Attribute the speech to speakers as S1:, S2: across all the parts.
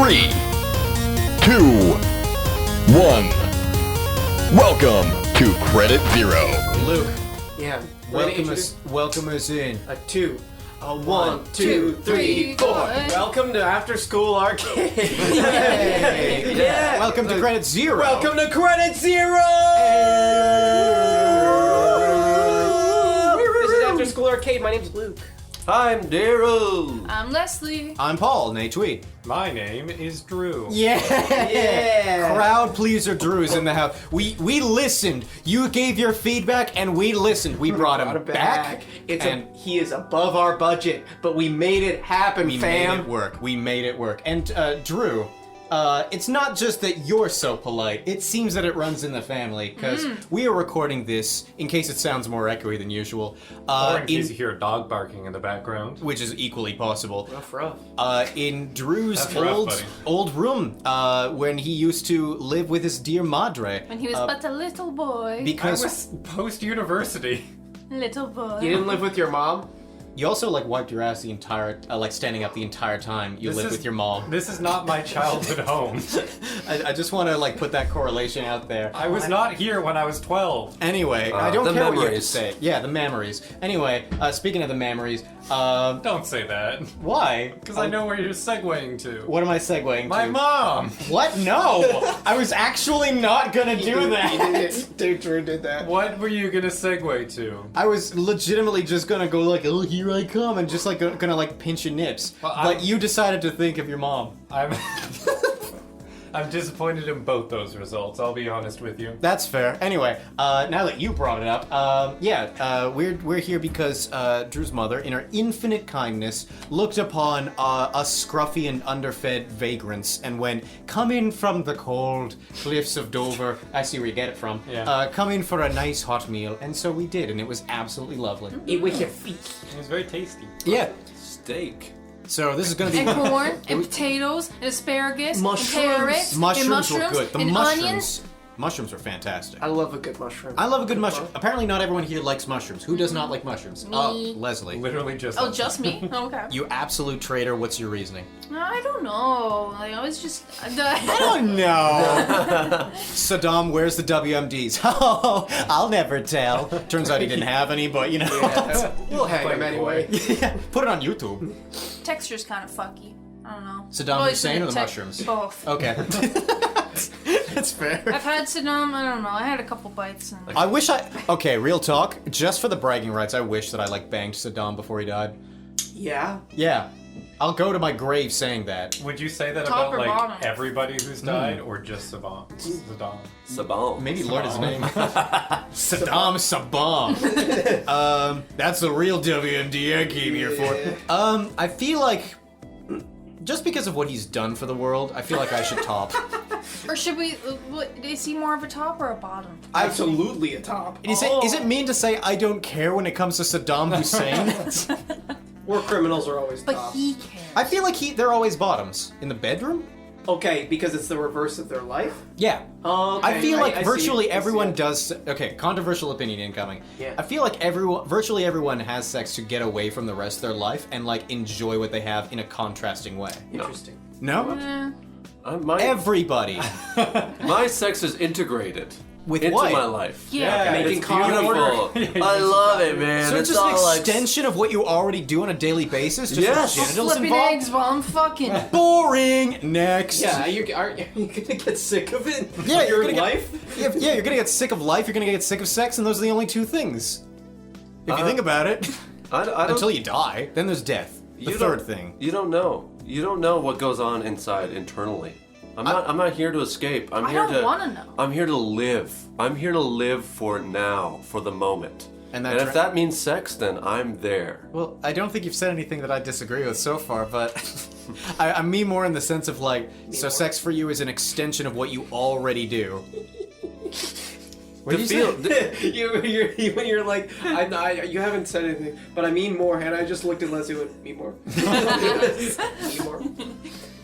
S1: 3, 2, 1. Welcome to Credit Zero.
S2: Luke,
S3: Yeah.
S2: welcome us in.
S3: A 2. A 1, 2, 3, 4. Welcome to After School Arcade.
S2: Hey.
S3: Yeah.
S2: Welcome to Credit Zero.
S3: Welcome to Credit Zero. This is After School Arcade. My name's Luke.
S4: I'm Daryl.
S5: I'm Leslie.
S2: I'm Paul, Nate Tweet.
S6: My name is Drew.
S3: Yeah.
S2: Crowd pleaser Drew is in the house. We listened. You gave your feedback and we listened. We brought him back.
S3: He is above our budget, but we made it happen,
S2: We
S3: fam.
S2: made it work. And Drew, it's not just that you're so polite. It seems that it runs in the family, because we are recording this, in case it sounds more echoey than usual,
S6: Or in case you hear a dog barking in the background.
S2: which is equally possible.
S3: Rough.
S2: In Drew's
S6: That's rough, buddy.
S2: old room, when he used to live with his dear madre.
S5: When he was but a little boy.
S2: Because
S6: I was post-university.
S5: Little boy.
S3: You didn't live with your mom?
S2: you also wiped your ass the entire, standing up the entire time you lived with your mom.
S6: This is not my childhood home.
S2: I just want to put that correlation out there.
S6: I was not here when I was 12.
S2: Anyway, I don't
S4: the
S2: care what you have to
S4: memories.
S2: say. Yeah, the memories. Anyway, speaking of the memories,
S6: Don't say that.
S2: why?
S6: Because I know where you're segueing to.
S2: What am I segueing
S6: My
S2: to?
S6: mom!
S2: What? No! I was actually not gonna do that!
S3: Dude, Drew did that.
S6: What were you gonna segue to?
S2: I was legitimately just gonna go oh, here I come, and just gonna pinch your nips.
S6: Well,
S2: but you decided to think of your mom.
S6: I'm disappointed in both those results, I'll be honest with you.
S2: That's fair. Anyway, now that you brought it up, we're here because Drew's mother, in her infinite kindness, looked upon us scruffy and underfed vagrants and went, "Come in from the cold cliffs of Dover." I see where you get it from.
S6: Yeah.
S2: Come in for a nice hot meal, and so we did, and it was absolutely lovely.
S3: Eat with your feet.
S6: It was very tasty.
S2: Yeah.
S4: Steak.
S2: So this is gonna be
S5: And corn, and potatoes, and asparagus,
S3: Mushrooms.
S5: and carrots,
S2: mushrooms
S5: and
S2: were good. The
S5: and
S2: mushrooms.
S5: onions.
S2: Mushrooms were fantastic.
S3: I love a good mushroom.
S2: I love a good mushroom. Apparently, not everyone here likes mushrooms. Who does not like mushrooms?
S5: Me.
S2: Leslie.
S6: Literally just
S5: Oh, just me? Okay.
S2: You absolute traitor. What's your reasoning?
S5: I don't know. I was just.
S2: Oh no! Saddam, where's the WMDs? Oh, I'll never tell. Turns out he didn't have any, but you know.
S3: We'll hang him anyway.
S2: Yeah, put it on YouTube.
S5: Texture's kind of funky. I don't know.
S2: Saddam
S5: Always
S2: Hussein
S5: been
S2: or the
S5: a
S2: mushrooms?
S5: Both.
S2: Okay. That's fair.
S5: I've had Saddam, I don't know. I had a couple bites and.
S2: I wish okay, real talk. Just for the bragging rights, I wish that I banged Saddam before he died.
S3: Yeah.
S2: Yeah. I'll go to my grave saying that.
S6: Would you say that
S5: Top or
S6: about
S5: bottom?
S6: everybody who's died, or just Saddam?
S4: Sabon.
S2: Maybe learn his name. Saddam Sabam. That's the real WMD I came here for. I feel like, just because of what he's done for the world, I feel like I should top.
S5: Or should we. Is he more of a top or a bottom?
S3: Absolutely a top.
S2: Is it mean to say I don't care when it comes to Saddam Hussein?
S3: War criminals are always
S5: But
S3: top.
S5: he cares.
S2: I feel like they're always bottoms. In the bedroom?
S3: Okay, because it's the reverse of their life?
S2: Yeah.
S3: Okay,
S2: I feel like
S3: I see
S2: virtually
S3: it, I see
S2: everyone
S3: it.
S2: does. Okay, controversial opinion incoming.
S3: Yeah.
S2: I feel like virtually everyone has sex to get away from the rest of their life and enjoy what they have in a contrasting way.
S3: Interesting.
S2: No? Everybody.
S4: My sex is integrated
S2: With
S4: into
S2: what?
S4: my life.
S5: Yeah.
S3: Making
S4: It's
S3: common
S4: beautiful. I love it, man.
S2: So it's
S4: it's
S2: just an
S4: all
S2: extension of what you already do on a daily basis? Just
S4: Yes.
S2: with genitals
S5: Flipping
S2: involved?
S5: eggs while I'm fucking.
S2: Boring! Next!
S3: Yeah, are you gonna get sick of it?
S2: Yeah, you're
S3: Your
S2: gonna
S3: life?
S2: Yeah, you're gonna get sick of life, you're gonna get sick of sex, and those are the only two things. If you think about it.
S4: I don't,
S2: Until you die, then there's death. The
S4: you
S2: third
S4: don't-
S2: thing.
S4: You don't know. You don't know what goes on inside internally. I'm not here to escape. I'm
S5: I
S4: here
S5: don't
S4: to
S5: wanna know.
S4: I'm here to live. I'm here to live for now, for the moment.
S2: And
S4: And
S2: that
S4: if that means sex, then I'm there.
S2: Well, I don't think you've said anything that I disagree with so far, but I mean more in the sense of so sex for you is an extension of what you already do. What did you say?
S3: When you're like, you haven't said anything, but I mean more, and I just looked at Leslie and went, me more. Me more.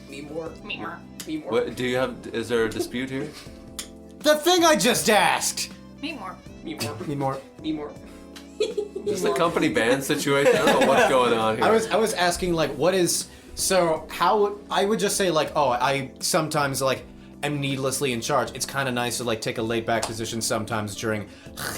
S3: Me more.
S5: Me more.
S3: Me more.
S4: What do you have? Is there a dispute here?
S2: The thing I just asked!
S5: Me more.
S3: Me more.
S2: Need more?
S3: Me more.
S4: Is this a company band situation? I don't know what's going on here.
S2: I was asking like, what is so how I would just say like, oh, I sometimes like am needlessly in charge. It's kind of nice to like take a laid back position sometimes during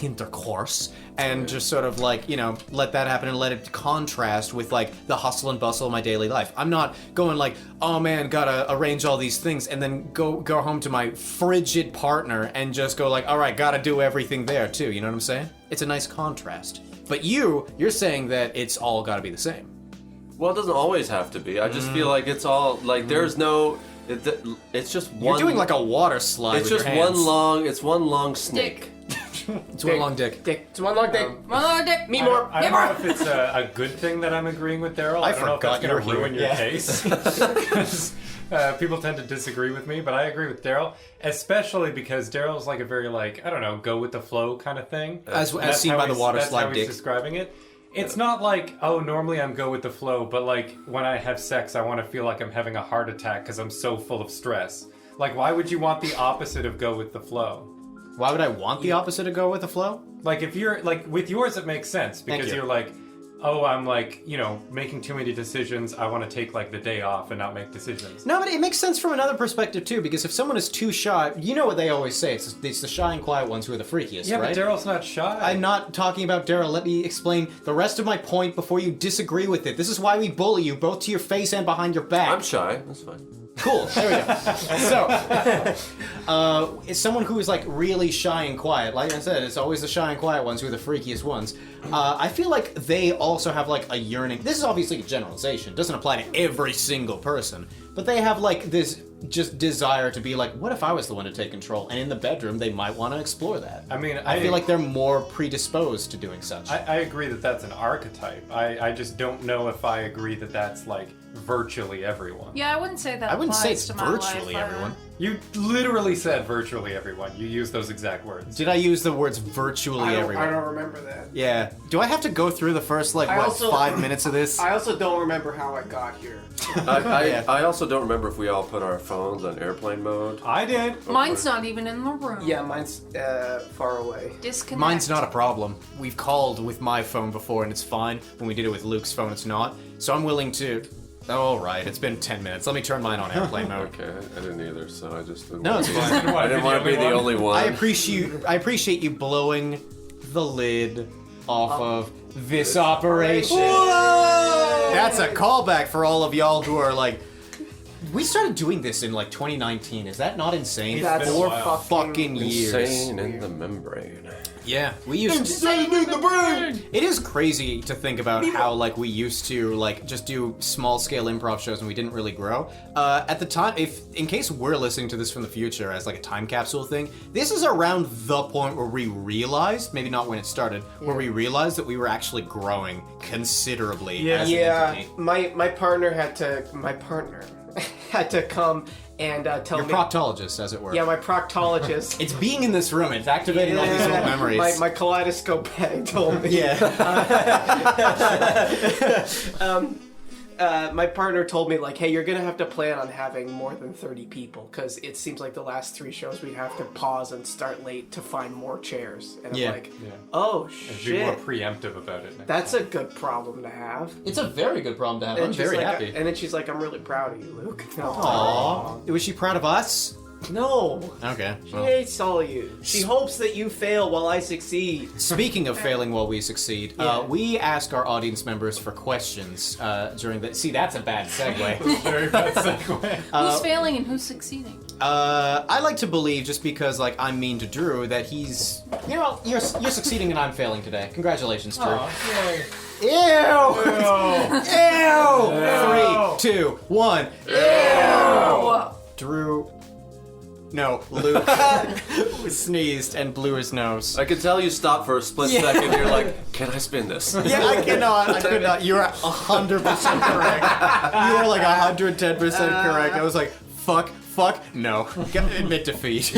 S2: intercourse and just sort of like, you know, let that happen and let it contrast with like the hustle and bustle of my daily life. I'm not going like, oh man, gotta arrange all these things and then go home to my frigid partner and just go like, all right, gotta do everything there too. You know what I'm saying? It's a nice contrast. But you're saying that it's all gotta be the same.
S4: Well, it doesn't always have to be. I just feel like it's all like there's no. It's just one.
S2: You're doing like a water slide.
S4: It's
S2: with
S4: just
S2: your hands.
S4: one long snake.
S2: It's one long dick.
S3: Dick. It's one long dick.
S5: One more dick.
S3: Me more.
S6: I don't know if it's a good thing that I'm agreeing with Daryl. I don't know if that's
S2: forgot you were
S6: going to ruin
S2: here.
S6: your
S2: Yeah.
S6: case. 'Cause, people tend to disagree with me, but I agree with Daryl, especially because Daryl's like a very like, I don't know, go with the flow kind of thing.
S2: As
S6: That's
S2: seen
S6: how
S2: by the water
S6: that's
S2: slide
S6: how he's
S2: dick.
S6: describing it. It's not like, oh, normally I'm go with the flow, but like when I have sex, I want to feel like I'm having a heart attack because I'm so full of stress. Like, why would you want the opposite of go with the flow?
S2: Why would I want the opposite to go with the flow?
S6: Like, if you're, like, with yours, it makes sense because
S2: you.
S6: you're like, oh, I'm like, you know, making too many decisions. I want to take like the day off and not make decisions.
S2: No, but it makes sense from another perspective too, because if someone is too shy, you know what they always say, it's the shy and quiet ones who are the freakiest,
S6: Yeah,
S2: right?
S6: but Daryl's not shy.
S2: I'm not talking about Daryl. Let me explain the rest of my point before you disagree with it. This is why we bully you, both to your face and behind your back.
S4: I'm shy. That's fine.
S2: Cool. There we go. So, it's someone who is like really shy and quiet. Like I said, it's always the shy and quiet ones who are the freakiest ones. I feel like they also have like a yearning. This is obviously a generalization. It doesn't apply to every single person. But they have like this just desire to be like, what if I was the one to take control? And in the bedroom, they might want to explore that.
S6: I mean,
S2: I feel like they're more predisposed to doing such.
S6: I agree that that's an archetype. I just don't know if I agree that that's like virtually everyone.
S5: Yeah, I wouldn't say that.
S2: I wouldn't say
S5: applies
S2: it's
S5: to my
S2: virtually
S5: life,
S2: everyone.
S6: You literally said virtually everyone. You used those exact words.
S2: Did I use the words virtually everyone?
S3: I don't remember that.
S2: Yeah. Do I have to go through the first, like,
S3: I
S2: what,
S3: also-
S2: 5 minutes of this?
S3: I also don't remember how I got here.
S4: I also don't remember if we all put our phones on airplane mode.
S6: I did.
S5: Mine's not even in the room.
S3: Yeah, mine's far away.
S5: Disconnect.
S2: Mine's not a problem. We've called with my phone before and it's fine. When we did it with Luke's phone, it's not. So I'm willing to... Oh, right. It's been 10 minutes. Let me turn mine on airplane mode.
S4: Okay, I didn't either, so I just didn't.
S2: No, it's fine.
S4: I didn't want to be the only one.
S2: I appreciate you blowing the lid off of this operation. That's a callback for all of y'all who are like... We started doing this in like 2019. Is that not insane?
S3: That's
S6: been a
S2: 4
S6: while.
S2: fucking years.
S4: Insane in the membrane.
S2: Yeah, we used
S1: Insane in the brain!
S2: It is crazy to think about how like we used to like just do small scale improv shows and we didn't really grow. At the time, if in case we're listening to this from the future as like a time capsule thing, this is around the point where we realized, maybe not when it started, where we realized that we were actually growing considerably.
S6: Yeah.
S2: as an
S3: Yeah,
S2: entity.
S3: my partner had to come and tell
S2: Your
S3: me.
S2: proctologist, as it were.
S3: Yeah, my proctologist.
S2: It's being in this room. It's activating all these old memories.
S3: My kaleidoscope bag told me.
S2: Yeah.
S3: My partner told me, like, hey, you're gonna have to plan on having more than 30 people, because it seems like the last 3 shows we'd have to pause and start late to find more chairs. And
S2: Yeah.
S3: I'm like,
S6: Yeah.
S3: oh,
S6: And be more
S3: shit.
S6: preemptive about it.
S3: That's a good problem to have.
S2: It's a very good problem to have.
S3: And
S2: I'm
S3: she's
S2: very
S3: like,
S2: happy.
S3: And then she's like, I'm really proud of you, Luke. And I'm like,
S2: Aww. Was she proud of us?
S3: no.
S2: Okay.
S3: She
S2: well.
S3: hates all of you. She hopes that you fail while I succeed.
S2: Speaking of failing while we succeed, we ask our audience members for questions during the... See, that's a bad segue.
S6: Very bad segue.
S5: Who's failing and who's succeeding?
S2: I like to believe, just because like I'm mean to Drew, that he's... You know, you're succeeding and I'm failing today. Congratulations, Drew.
S6: Yay.
S2: Ew!
S6: Ew.
S2: 3, 2, 1.
S5: Oh.
S2: Drew... No, Luke sneezed and blew his nose.
S4: I could tell you stopped for a split second. You're like, can I spin this?
S2: Yeah, I cannot. I could not. You're 100% correct. You are like 110% correct. I was like, fuck, no. Admit defeat.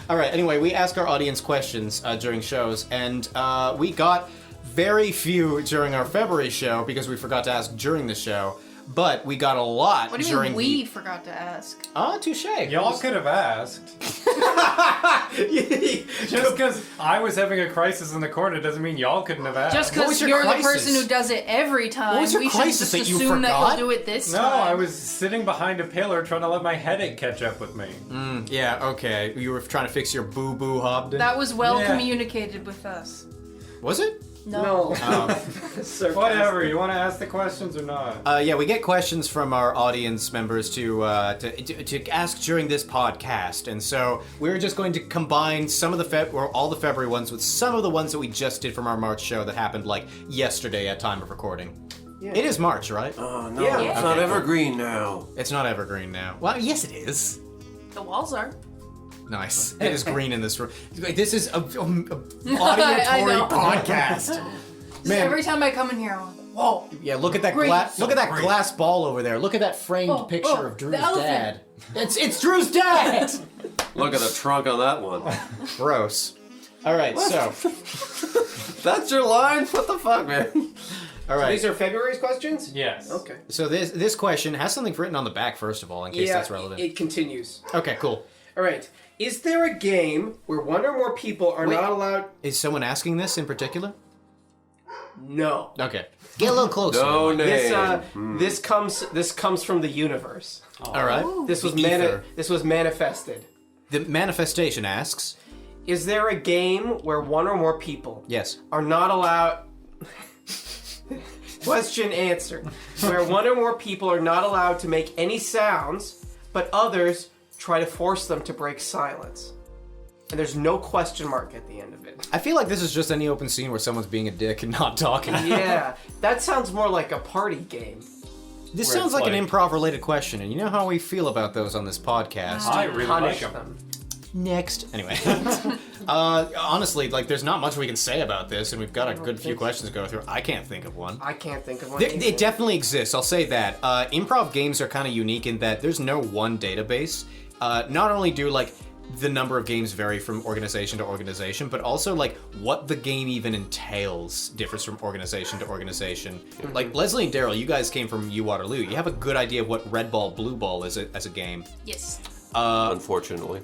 S2: All right. Anyway, we ask our audience questions during shows, and we got very few during our February show because we forgot to ask during the show. but we got a lot
S5: What do you
S2: during
S5: mean we forgot to ask?
S2: touche.
S6: Y'all could have asked. Just because I was having a crisis in the corner doesn't mean y'all couldn't have asked.
S5: Just
S2: What was
S5: because
S2: your
S5: you're
S2: crisis?
S5: the person who does it every time,
S2: What was your
S5: we should
S2: crisis
S5: just
S2: that you
S5: assume that
S2: forgot?
S5: you'll do it this
S6: No,
S5: time.
S6: I was sitting behind a pillar trying to let my headache catch up with me.
S2: Yeah, okay. You were trying to fix your boo-boo Hobden?
S5: That was well
S6: Yeah.
S5: communicated with us.
S2: Was it?
S3: No. Sarcastic.
S6: Whatever, you want to ask the questions or not?
S2: Yeah, we get questions from our audience members to ask during this podcast, and so we're just going to combine some of the or all the February ones with some of the ones that we just did from our March show that happened like yesterday at time of recording.
S3: Yeah.
S2: It is March, right?
S4: Oh no,
S3: Yeah.
S4: it's not evergreen now.
S2: It's not evergreen now. Well, yes, it is.
S5: The walls are.
S2: Nice. It is green in this room. This is a auditory
S5: I know.
S2: podcast.
S5: Just
S2: Man.
S5: every time I come in here, I'm like, whoa.
S2: Yeah, look at that
S5: Green.
S2: glass. Look at that
S6: Green.
S2: glass ball over there. Look at that framed
S5: Oh,
S2: picture
S5: oh,
S2: of Drew's
S5: the elephant.
S2: dad. It's Drew's dad.
S4: Look at the trunk on that one.
S2: Gross. All right, so
S4: That's your line? What the fuck, man?
S2: all right.
S3: These are February's questions?
S6: Yes.
S3: Okay.
S2: So this question has something written on the back first of all, in case
S3: Yeah,
S2: that's relevant.
S3: it continues.
S2: Okay, cool.
S3: All right. Is there a game where one or more people are
S2: Wait.
S3: not allowed?
S2: Is someone asking this in particular?
S3: No.
S2: Okay. Get a little closer.
S4: No name.
S3: This comes from the universe.
S2: All right.
S3: This was
S2: The ether.
S3: this was manifested.
S2: The manifestation asks.
S3: Is there a game where one or more people
S2: Yes.
S3: are not allowed? Question answered. Where one or more people are not allowed to make any sounds, but others try to force them to break silence. And there's no question mark at the end of it.
S2: I feel like this is just any open scene where someone's being a dick and not talking.
S3: Yeah, that sounds more like a party game.
S2: This
S6: Where
S2: sounds
S6: it's
S2: like an
S6: like-
S2: improv-related question, and you know how we feel about those on this podcast.
S6: I really like
S3: Punish
S6: them.
S3: them.
S2: Next. Anyway. Honestly, like, there's not much we can say about this, and we've got a good few questions to go through. I can't think of one.
S3: I can't think of one.
S2: It
S3: either.
S2: definitely exists, I'll say that. Improv games are kind of unique in that there's no one database. Not only do, like, the number of games vary from organization to organization, but also, like, what the game even entails differs from organization to organization. Like, Leslie and Daryl, you guys came from U Waterloo. You have a good idea of what Red Ball, Blue Ball is as a game.
S5: Yes.
S4: Unfortunately.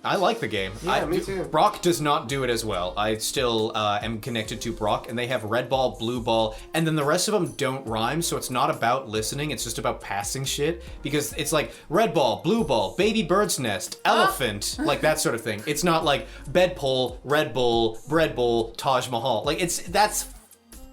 S2: I like the game.
S3: Yeah, me too.
S2: Brock does not do it as well. I still am connected to Brock, and they have Red Ball, Blue Ball, and then the rest of them don't rhyme, so it's not about listening, it's just about passing shit, because it's like Red Ball, Blue Ball, Baby Bird's Nest, Elephant, like that sort of thing. It's not like Bedpole, Red Bull, Bread Bowl, Taj Mahal. Like, that's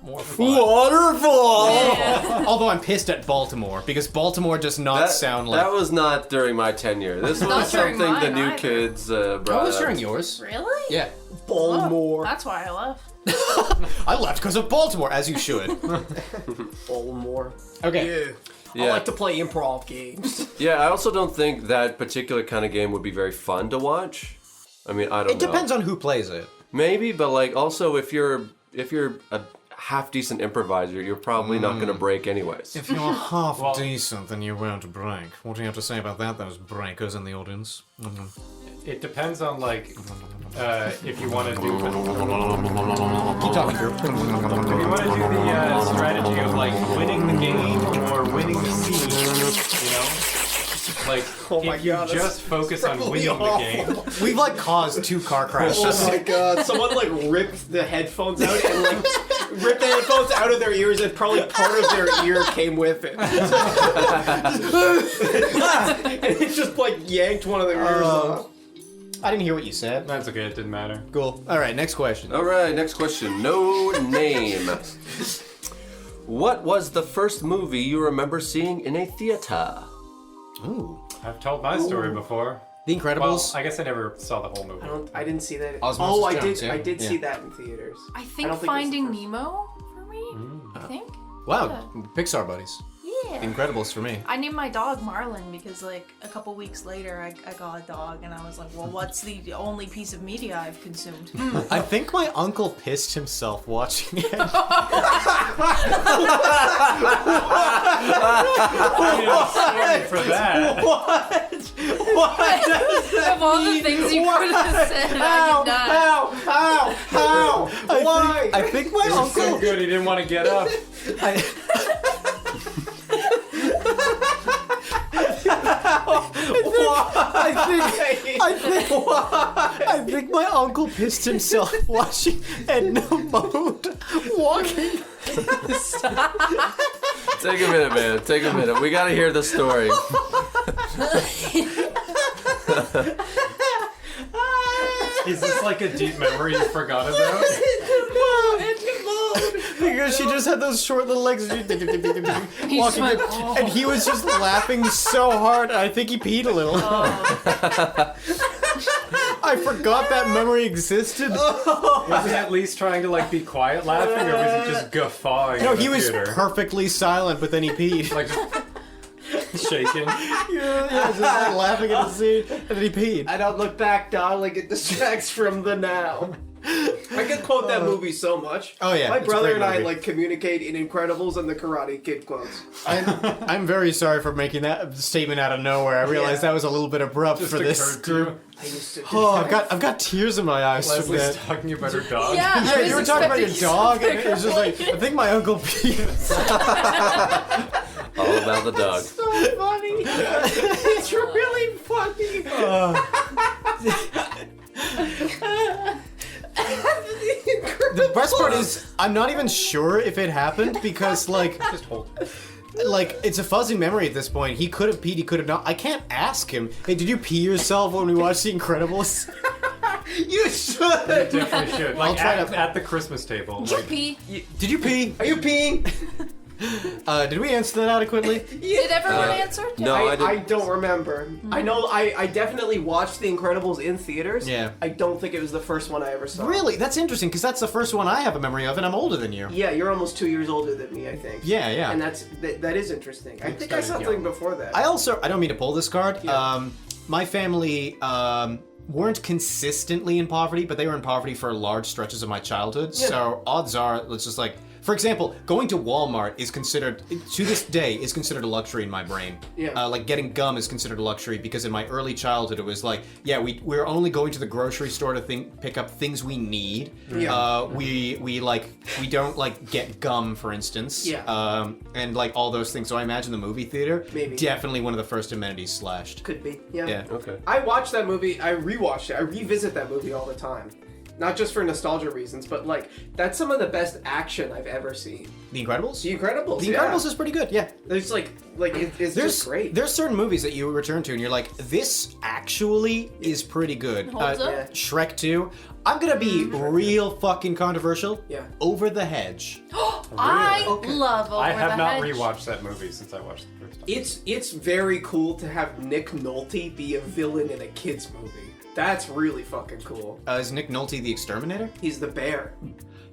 S2: more fun.
S4: Waterfall!
S2: Although I'm pissed at Baltimore, because Baltimore does not sound like...
S4: That was not during my tenure. This was
S5: Not during
S4: something the
S5: mine
S4: new
S5: either.
S4: kids brought
S2: That was
S4: up.
S2: during yours.
S5: Really?
S2: Yeah.
S3: Baltimore.
S5: That's why I left.
S2: I left because of Baltimore, as you should.
S3: Baltimore.
S2: Okay.
S3: Yeah. I
S4: Yeah.
S3: like to play improv games.
S4: Yeah, I also don't think that particular kind of game would be very fun to watch. I mean, I don't
S2: It
S4: know.
S2: depends on who plays it.
S4: Maybe, but like also if you're a half decent improviser, you're probably not going to break anyways.
S2: If you're half
S6: Well-
S2: decent, then you won't break. What do you have to say about that, those breakers in the audience?
S6: It depends on, like, if you want to do
S2: Keep talking, Drew.
S6: if you want to do the strategy of, like, winning the game or winning the scene, you know? Like,
S3: my
S6: if you
S3: God, that's
S6: just focus on
S3: really
S6: winning the game.
S2: We've, like, caused 2 car crashes.
S3: Oh my god! Someone like ripped the headphones out and like ripped the headphones out of their ears, and probably part of their ear came with it. And it just like yanked one of their ears off.
S2: I didn't hear what you said.
S6: That's okay, it didn't matter.
S2: Cool. All right, next question.
S4: All right, next question. No name. What was the first movie you remember seeing in a theater?
S2: Ooh.
S6: I've told my story before.
S2: The
S6: Well,
S2: Incredibles.
S6: I guess I never saw the whole movie.
S3: I didn't see that.
S2: Osmosis
S3: I
S2: Jones,
S3: did.
S2: yeah.
S3: I did
S2: Yeah.
S3: see that in theaters.
S5: I
S3: I
S5: think
S3: don't think it was the
S5: Finding
S3: first.
S5: Nemo for me. I think.
S2: Wow, Pixar buddies.
S5: Yeah.
S2: The Incredibles for me.
S5: I named my dog Marlin because, like, a couple weeks later, I got a dog, and I was like, well, what's the only piece of media I've consumed?
S2: I think my uncle pissed himself watching it.
S6: Sorry for that.
S5: Of all the things you could have said, I did not.
S3: How? Why?
S2: I think my
S6: It was so
S2: uncle.
S6: good he didn't want to get up.
S2: I think my uncle pissed himself watching Edna Mode walking.
S4: Take a minute, man. Take a minute. We gotta hear the story.
S6: Is this like a deep memory you forgot about?
S2: Because she just had those short little legs walking, and he was just laughing so hard. I think he peed a little. I forgot that memory existed.
S6: Was he at least trying to like be quiet laughing, or was he just guffawing?
S2: No,
S6: in the
S2: he was
S6: theater?
S2: perfectly silent, but then he peed.
S6: Like just shaking.
S2: Yeah, just like laughing at the scene, and then he peed.
S3: I don't look back, darling. It distracts from the now. I could quote that movie so much.
S2: Oh, yeah,
S3: My
S2: it's a
S3: brother
S2: great
S3: and I
S2: movie.
S3: like communicate in Incredibles and the Karate Kid quotes.
S2: I'm very sorry for making that statement out of nowhere. I realized that was a little bit abrupt
S6: Just
S2: for this
S6: occurred to you.
S2: group.
S3: I used to.
S2: Oh, I've got tears in my eyes from
S6: Leslie's
S2: that.
S6: talking about her dog.
S5: Yeah,
S2: Yeah, you were talking about your dog, and it was just like, I think my uncle peed.
S4: All about the dog.
S3: So funny. It's really funny.
S2: The best part is, I'm not even sure if it happened because, like,
S6: Just hold.
S2: like it's a fuzzy memory at this point. He could have peed, he could have not. I can't ask him. Hey, did you pee yourself when we watched The Incredibles?
S3: You should.
S6: You definitely should. Like
S2: try
S6: at the Christmas table.
S5: Did you
S6: Like,
S5: pee?
S2: Did you pee?
S3: Are you peeing?
S2: Did we answer that adequately?
S5: Did everyone answer?
S4: No, I didn't.
S3: I don't remember. I know I definitely watched The Incredibles in theaters.
S2: Yeah.
S3: I don't think it was the first one I ever saw.
S2: Really? That's interesting because that's the first one I have a memory of, and I'm older than you.
S3: Yeah, you're almost 2 years older than me, I think.
S2: Yeah, yeah.
S3: And that is interesting. I think I saw
S6: started
S3: something
S6: young.
S3: before that.
S2: I don't mean to pull this card.
S3: Yeah.
S2: My family weren't consistently in poverty, but they were in poverty for large stretches of my childhood.
S3: Yeah.
S2: So odds are, let's just like, for example, going to Walmart is considered, to this day, is considered a luxury in my brain.
S3: Yeah.
S2: Like getting gum is considered a luxury because in my early childhood it was like, yeah, we're only going to the grocery store to pick up things we need.
S3: Yeah.
S2: We don't like get gum, for instance.
S3: Yeah.
S2: And like all those things. So I imagine the movie theater,
S3: Maybe.
S2: definitely one of the first amenities slashed.
S3: Could be. Yeah.
S2: Yeah.
S4: Okay.
S3: I watched that movie. I rewatched it. I revisit that movie all the time. Not just for nostalgia reasons, but like that's some of the best action I've ever seen.
S2: The Incredibles?
S3: The Incredibles.
S2: The Incredibles is pretty good, yeah.
S3: There's it's just great.
S2: There's certain movies that you return to and you're like, this actually is pretty good.
S5: Holds up?
S3: Yeah.
S2: Shrek 2. I'm gonna be real fucking controversial.
S3: Yeah.
S2: Over the Hedge.
S5: I love Over
S6: I have
S5: the
S6: not
S5: Hedge.
S6: rewatched that movie since I watched the first time.
S3: It's very cool to have Nick Nolte be a villain in a kids movie. That's really fucking cool.
S2: Is Nick Nolte the exterminator?
S3: He's the bear.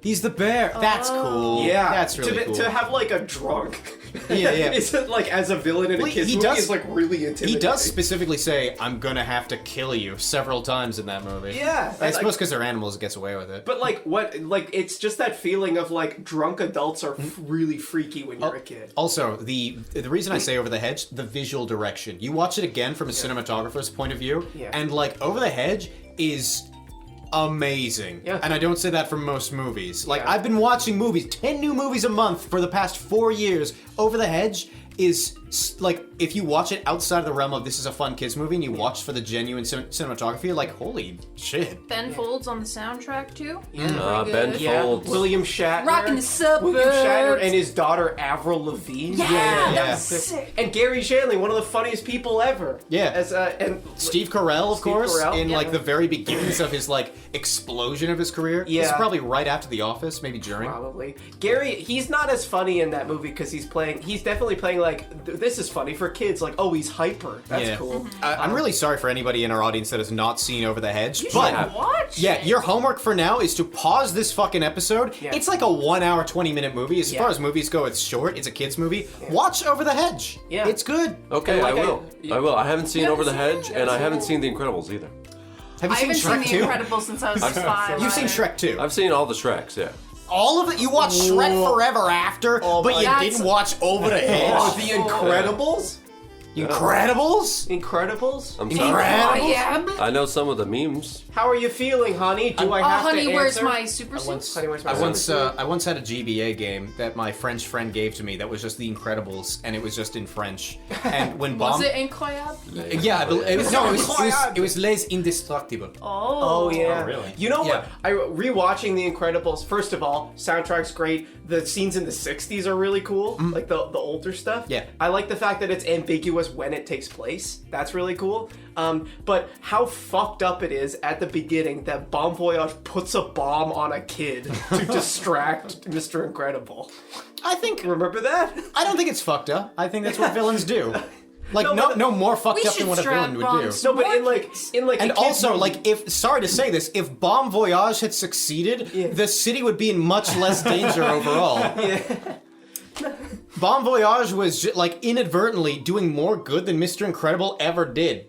S2: He's the bear. That's cool.
S3: Yeah,
S2: That's really cool.
S3: To have like a drunk.
S2: Yeah, yeah.
S3: It's like as a villain in a
S2: Well,
S3: kids
S2: he
S3: movie
S2: does-
S3: is like really intimidating.
S2: He does specifically say, I'm gonna have to kill you several times in that movie.
S3: Yeah,
S2: I
S3: and,
S2: suppose
S3: like-
S2: because they're animals, it gets away with it.
S3: But it's just that feeling of like drunk adults are really freaky when you're a kid.
S2: Also, the reason I say Over the Hedge, the visual direction. You watch it again from a cinematographer's point of view,
S3: Yeah.
S2: and like Over the Hedge is amazing.
S3: Yeah.
S2: And I don't say that for most movies. Like
S3: Yeah.
S2: I've been watching movies, 10 new movies a month for the past 4 years. Over the Hedge is like, if you watch it outside of the realm of this is a fun kids movie and you watch for the genuine cinematography, you're like, holy shit.
S5: Ben Folds on the soundtrack too.
S4: Ben
S5: good.
S3: Yeah,
S4: Folds.
S3: William Shatner.
S5: Rockin' the suburbs.
S3: William Shatner and his daughter Avril Lavigne.
S5: Yeah,
S2: yeah.
S5: that was sick.
S3: And Gary Shandling, one of the funniest people ever.
S2: Yeah.
S3: And
S2: Steve Carell, of
S3: Steve
S2: course,
S3: Carell,
S2: in
S3: yeah.
S2: like the very beginnings of his like explosion of his career. This is
S3: Yeah.
S2: probably right after The Office, maybe during.
S3: Probably. Gary, he's not as funny in that movie because he's definitely playing like, this is funny for kids, like, oh, he's hyper. That's
S2: Yeah.
S3: cool.
S2: I'm really sorry for anybody in our audience that has not seen Over the Hedge,
S5: You
S2: but
S5: should watch
S2: yeah,
S5: it.
S2: your homework for now is to pause this fucking episode.
S3: Yeah.
S2: It's like a 1 hour, 20-minute movie. As
S3: Yeah.
S2: far as movies go, it's short. It's a kid's movie. Watch Over the Hedge.
S3: Yeah.
S2: It's good.
S4: Okay,
S3: And like
S4: I will. I will. I haven't seen
S5: You
S4: Over the
S5: haven't
S4: Hedge,
S5: seen
S4: and I haven't
S3: it?
S4: seen The Incredibles either.
S2: Have you
S5: I
S2: seen
S5: haven't
S2: Shrek
S5: seen
S2: 2?
S5: The Incredibles since I was 5.
S2: You've seen Shrek 2.
S4: I've seen all the Shreks, yeah.
S2: All of it? You watched Shrek Forever After, but you
S5: my-
S2: didn't watch Over the Hedge?
S3: Oh, The Incredibles?
S2: Incredibles?
S3: Incredibles?
S4: I'm sorry.
S2: Incredibles?
S4: I know some of the memes.
S3: How are you feeling, honey? Do I have
S5: honey,
S3: to answer?
S5: where's my super suit?
S3: Honey, where's my
S2: I once had a GBA game that my French friend gave to me that was just The Incredibles, and it was just in French. And when
S5: Was
S2: Bomb...
S5: it incroyable?
S2: Yeah, I believe, it was Les Indestructibles.
S3: Oh yeah.
S6: Oh, really?
S3: You know
S2: Yeah.
S3: what? I rewatching The Incredibles. First of all, soundtrack's great. The scenes in the '60s are really cool, like the older stuff.
S2: Yeah.
S3: I like the fact that it's ambiguous when it takes place. That's really cool. But how fucked up it is at the beginning that Bon Voyage puts a bomb on a kid to distract Mr. Incredible.
S2: I think...
S3: Remember that?
S2: I don't think it's fucked up. I think that's what villains do. Like,
S3: No, but-
S2: no more fucked
S5: We
S2: up than
S5: should
S2: what a
S5: strap
S2: villain would do.
S5: bombs.
S3: No, but in
S5: More
S3: like
S5: kids.
S3: a
S2: And
S3: kid's
S2: also,
S3: movie-
S2: like, if sorry to say this, if Bomb Voyage had succeeded, the city would be in much less danger overall. Bomb Voyage was like inadvertently doing more good than Mr. Incredible ever did.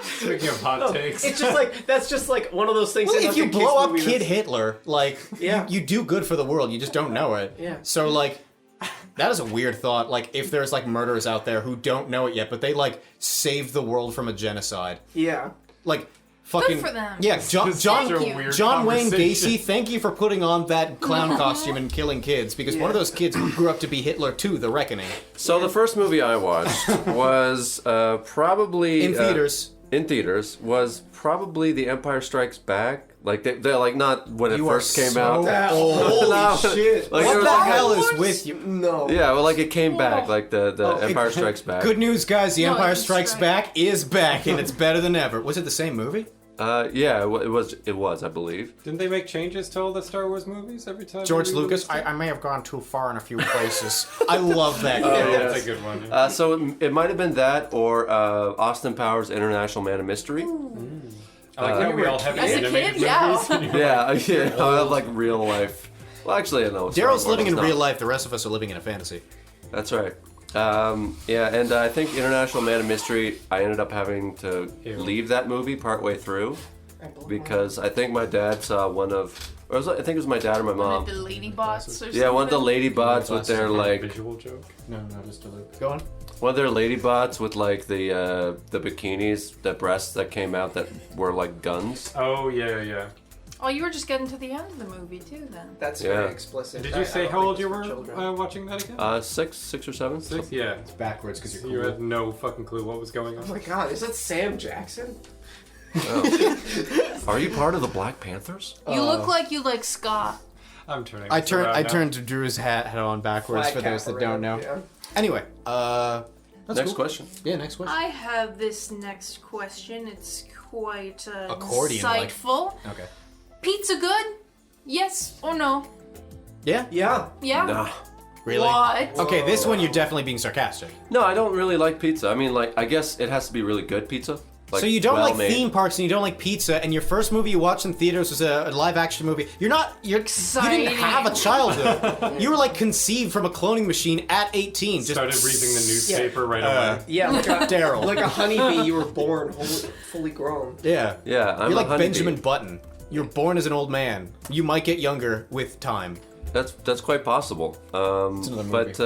S6: Speaking of hot takes.
S3: it's just like that's just like one of those things.
S2: Well,
S3: in,
S2: if
S3: like,
S2: you
S3: a kid's
S2: blow up
S3: movie
S2: Kid
S3: that's-
S2: Hitler, like,
S3: Yeah.
S2: you do good for the world, you just don't know it.
S3: Yeah.
S2: So, like, that is a weird thought. Like, if there's, like, murderers out there who don't know it yet, but they, like, saved the world from a genocide.
S3: Yeah.
S2: Like, fucking...
S5: for them.
S2: Yeah, John
S5: Thank you.
S6: Weird
S2: Wayne
S6: conversation.
S2: Gacy, thank you for putting on that clown costume and killing kids, because one of those kids grew up to be Hitler too, The Reckoning.
S4: So the first movie I watched was probably
S2: In theaters.
S4: Was probably The Empire Strikes Back. Like they're like not when it
S2: You
S4: first
S2: are
S4: came
S2: so
S4: out.
S2: old.
S4: No,
S3: shit.
S4: Like, it
S2: What
S4: was
S2: the
S4: like
S2: hell is with you?
S3: No.
S4: yeah, well, like it came back, like the Empire Strikes Back.
S2: Good news, guys. The
S5: No,
S2: Empire
S5: it's
S2: Strikes
S5: strike.
S2: Back is back, and it's better than ever. Was it the same movie?
S4: Yeah, it was, I believe.
S6: Didn't they make changes to all the Star Wars movies every time?
S2: George
S6: they
S2: Lucas,
S6: released it?
S2: I may have gone too far in a few places. I love that
S6: Yeah,
S2: guy.
S4: yes.
S6: that's a good one. Yeah.
S4: So it might have been that or Austin Powers' International Man of Mystery.
S6: I like how we all have
S5: As a
S6: animated
S5: kid, yeah.
S6: movies.
S4: Yeah, I have like real life. Well, actually, I know.
S2: Daryl's living in real life. The rest of us are living in a fantasy.
S4: That's right. Yeah, and I think International Man of Mystery, I ended up having to
S6: Ew.
S4: leave that movie partway through because I think my dad saw one of, or I think it was my dad or my
S5: One
S4: mom.
S5: of the lady bots or something.
S4: Yeah, one of the lady bots with their like,
S6: Visual joke.
S2: No, just a loop. Go on.
S4: one of their lady bots with like the bikinis, the breasts that came out that were like guns.
S6: Oh yeah.
S5: Oh, you were just getting to the end of the movie too, then.
S3: That's
S4: Yeah.
S3: very explicit.
S6: Did
S3: I
S6: you say
S3: don't
S6: how
S3: think
S6: old
S3: it's
S6: you
S3: for
S6: were
S3: children.
S6: watching that again?
S4: 6 or 7.
S6: 6. Yeah.
S2: Backwards because
S6: You had no fucking clue what was going
S3: Oh
S6: on.
S3: my god, is that Sam Jackson?
S4: Are you part of the Black Panthers?
S5: You look like you like Scott.
S6: I'm turning.
S2: I
S6: this around now.
S2: turned Drew's hat on backwards
S3: Flat
S2: for those
S3: cap
S2: that don't know.
S3: around, yeah.
S2: Anyway, that's
S4: Next
S2: cool.
S4: question.
S2: Yeah, next question.
S5: I have this next question. It's quite
S2: Accordion-like.
S5: insightful.
S2: Okay.
S5: Pizza good? Yes or no?
S2: Yeah?
S3: Yeah.
S5: Yeah.
S4: Nah.
S2: Really?
S5: What?
S2: Okay, this one you're definitely being sarcastic.
S4: No, I don't really like pizza. I mean, like, I guess it has to be really good pizza. Like,
S2: So you don't like
S4: well-made.
S2: theme parks and you don't like pizza, and your first movie you watched in theaters was a live-action movie. You didn't
S5: Exciting.
S2: have a childhood. You were like conceived from a cloning machine at 18. Just
S6: Started reading the newspaper right away.
S3: Yeah, like a,
S2: Daryl.
S3: like a honeybee, you were born fully grown.
S2: Yeah.
S4: Yeah, I'm
S2: You're
S4: a
S2: like
S4: honeybee.
S2: Benjamin Button. You're born as an old man. You might get younger with time.
S4: That's quite possible.
S2: another movie.
S4: But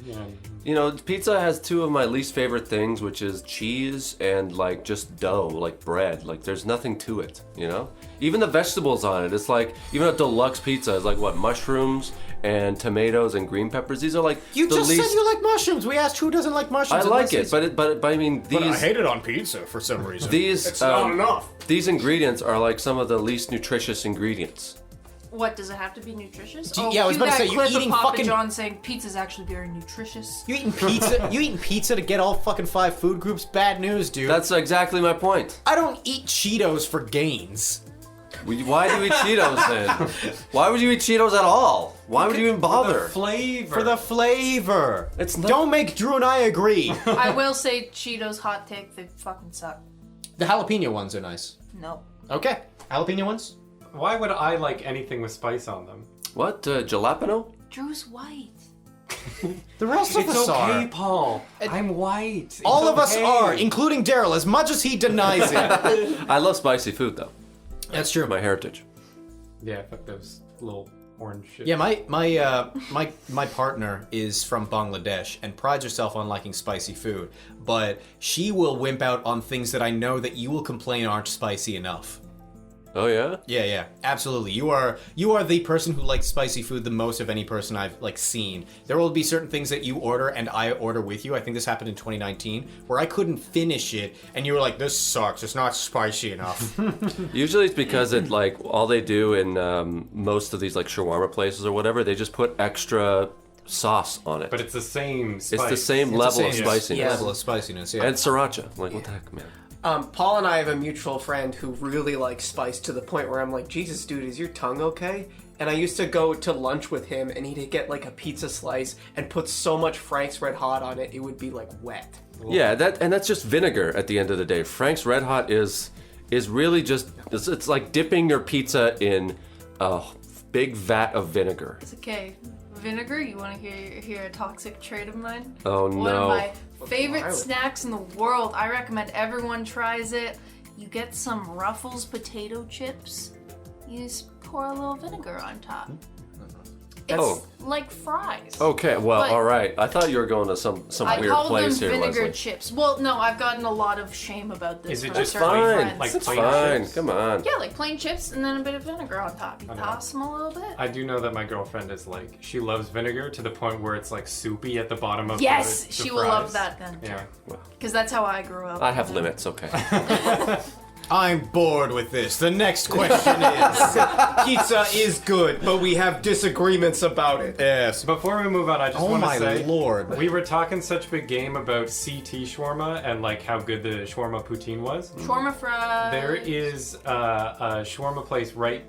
S6: Yeah.
S4: you know, pizza has two of my least favorite things, which is cheese and like just dough, like bread. Like there's nothing to it, you know. Even the vegetables on it, it's like even a deluxe pizza is like what, mushrooms and tomatoes and green peppers. These are like
S2: You
S4: the
S2: just
S4: least.
S2: said you like mushrooms. We asked who doesn't like
S4: I
S2: mushrooms.
S4: like
S2: unless
S4: it,
S2: it's-
S4: but I mean these
S2: it on pizza for some reason.
S4: these
S3: It's not enough.
S4: these ingredients are like some of the least nutritious ingredients.
S5: What, does it have to be nutritious?
S2: Do you- yeah, I was
S5: cue
S2: about to
S5: that
S2: say, you
S5: clip
S2: eating
S5: of Papa
S2: fucking-
S5: John saying pizza's actually very nutritious.
S2: You eating pizza? You eating pizza to get all fucking 5 food groups? Bad news, dude.
S4: That's exactly my point.
S2: I don't eat Cheetos for gains.
S4: Why do you eat Cheetos then? Why would you eat Cheetos at all? Why would you even bother?
S6: Flavor.
S2: For the flavor.
S4: It's not-
S2: Don't make Drew and I agree.
S5: I will say Cheetos hot take, they fucking suck.
S2: The jalapeno ones are nice.
S5: No.
S2: Okay. Jalapeno ones?
S6: Why would I like anything with spice on them?
S4: What? Jalapeno?
S5: Drew's white.
S2: The rest of
S6: It's
S2: us
S6: okay,
S2: are.
S6: Paul. I'm white. It's
S2: All of us
S6: okay.
S2: are, including Daryl, as much as he denies it.
S4: I love spicy food though.
S2: That's true.
S4: My heritage.
S6: Yeah, fuck those little orange shit.
S2: Yeah, my partner is from Bangladesh and prides herself on liking spicy food, but she will wimp out on things that I know that you will complain aren't spicy enough.
S4: Oh yeah?
S2: Yeah, absolutely. You are the person who likes spicy food the most of any person I've seen. There will be certain things that you order and I order with you. I think this happened in 2019 where I couldn't finish it and you were like, "This sucks. It's not spicy enough."
S4: Usually it's because it all they do in most of these shawarma places or whatever, they just put extra sauce on it.
S6: But it's the same spice.
S4: It's the same level of spiciness.
S3: Yeah.
S2: Level of spiciness, yeah.
S4: And sriracha. What the heck, man?
S3: Paul and I have a mutual friend who really likes spice to the point where I'm like, Jesus, dude, is your tongue okay? And I used to go to lunch with him and he'd get a pizza slice and put so much Frank's Red Hot on it, it would be wet.
S4: Yeah, that's just vinegar at the end of the day. Frank's Red Hot is really just, it's like dipping your pizza in a big vat of vinegar.
S5: It's okay. Vinegar, you want to hear a toxic trait of mine?
S4: Oh,
S5: One of
S4: no.
S5: my favorite snacks in the world. I recommend everyone tries it. You get some Ruffles potato chips. You just pour a little vinegar on top. It's like fries.
S4: Okay, well,
S5: But-
S4: all right. I thought you were going to some
S5: I
S4: weird
S5: call
S4: place
S5: them
S4: here,
S5: vinegar
S4: Leslie.
S5: chips. Well, no, I've gotten a lot of shame about this
S6: Is it
S5: from
S6: just
S5: certain
S4: Fine,
S5: friends.
S6: Like
S4: it's
S6: plain
S4: fine.
S6: chips?
S4: Come on.
S5: Yeah, like plain chips and then a bit of vinegar on top. You toss them a little bit.
S6: I do know that my girlfriend is she loves vinegar to the point where it's soupy at the bottom of
S5: Yes,
S6: the
S5: she
S6: fries.
S5: will love that then.
S6: Yeah.
S5: Because that's how I grew up.
S4: I have limits, okay.
S2: I'm bored with this. The next question is...
S3: Pizza is good, but we have disagreements about it.
S2: Yes.
S6: Before we move on, I just
S2: Oh
S6: want to
S2: my
S6: say
S2: lord.
S6: we were talking such big game about CT shawarma and how good the shawarma poutine was.
S5: Shawarma fries.
S6: There is a shawarma place right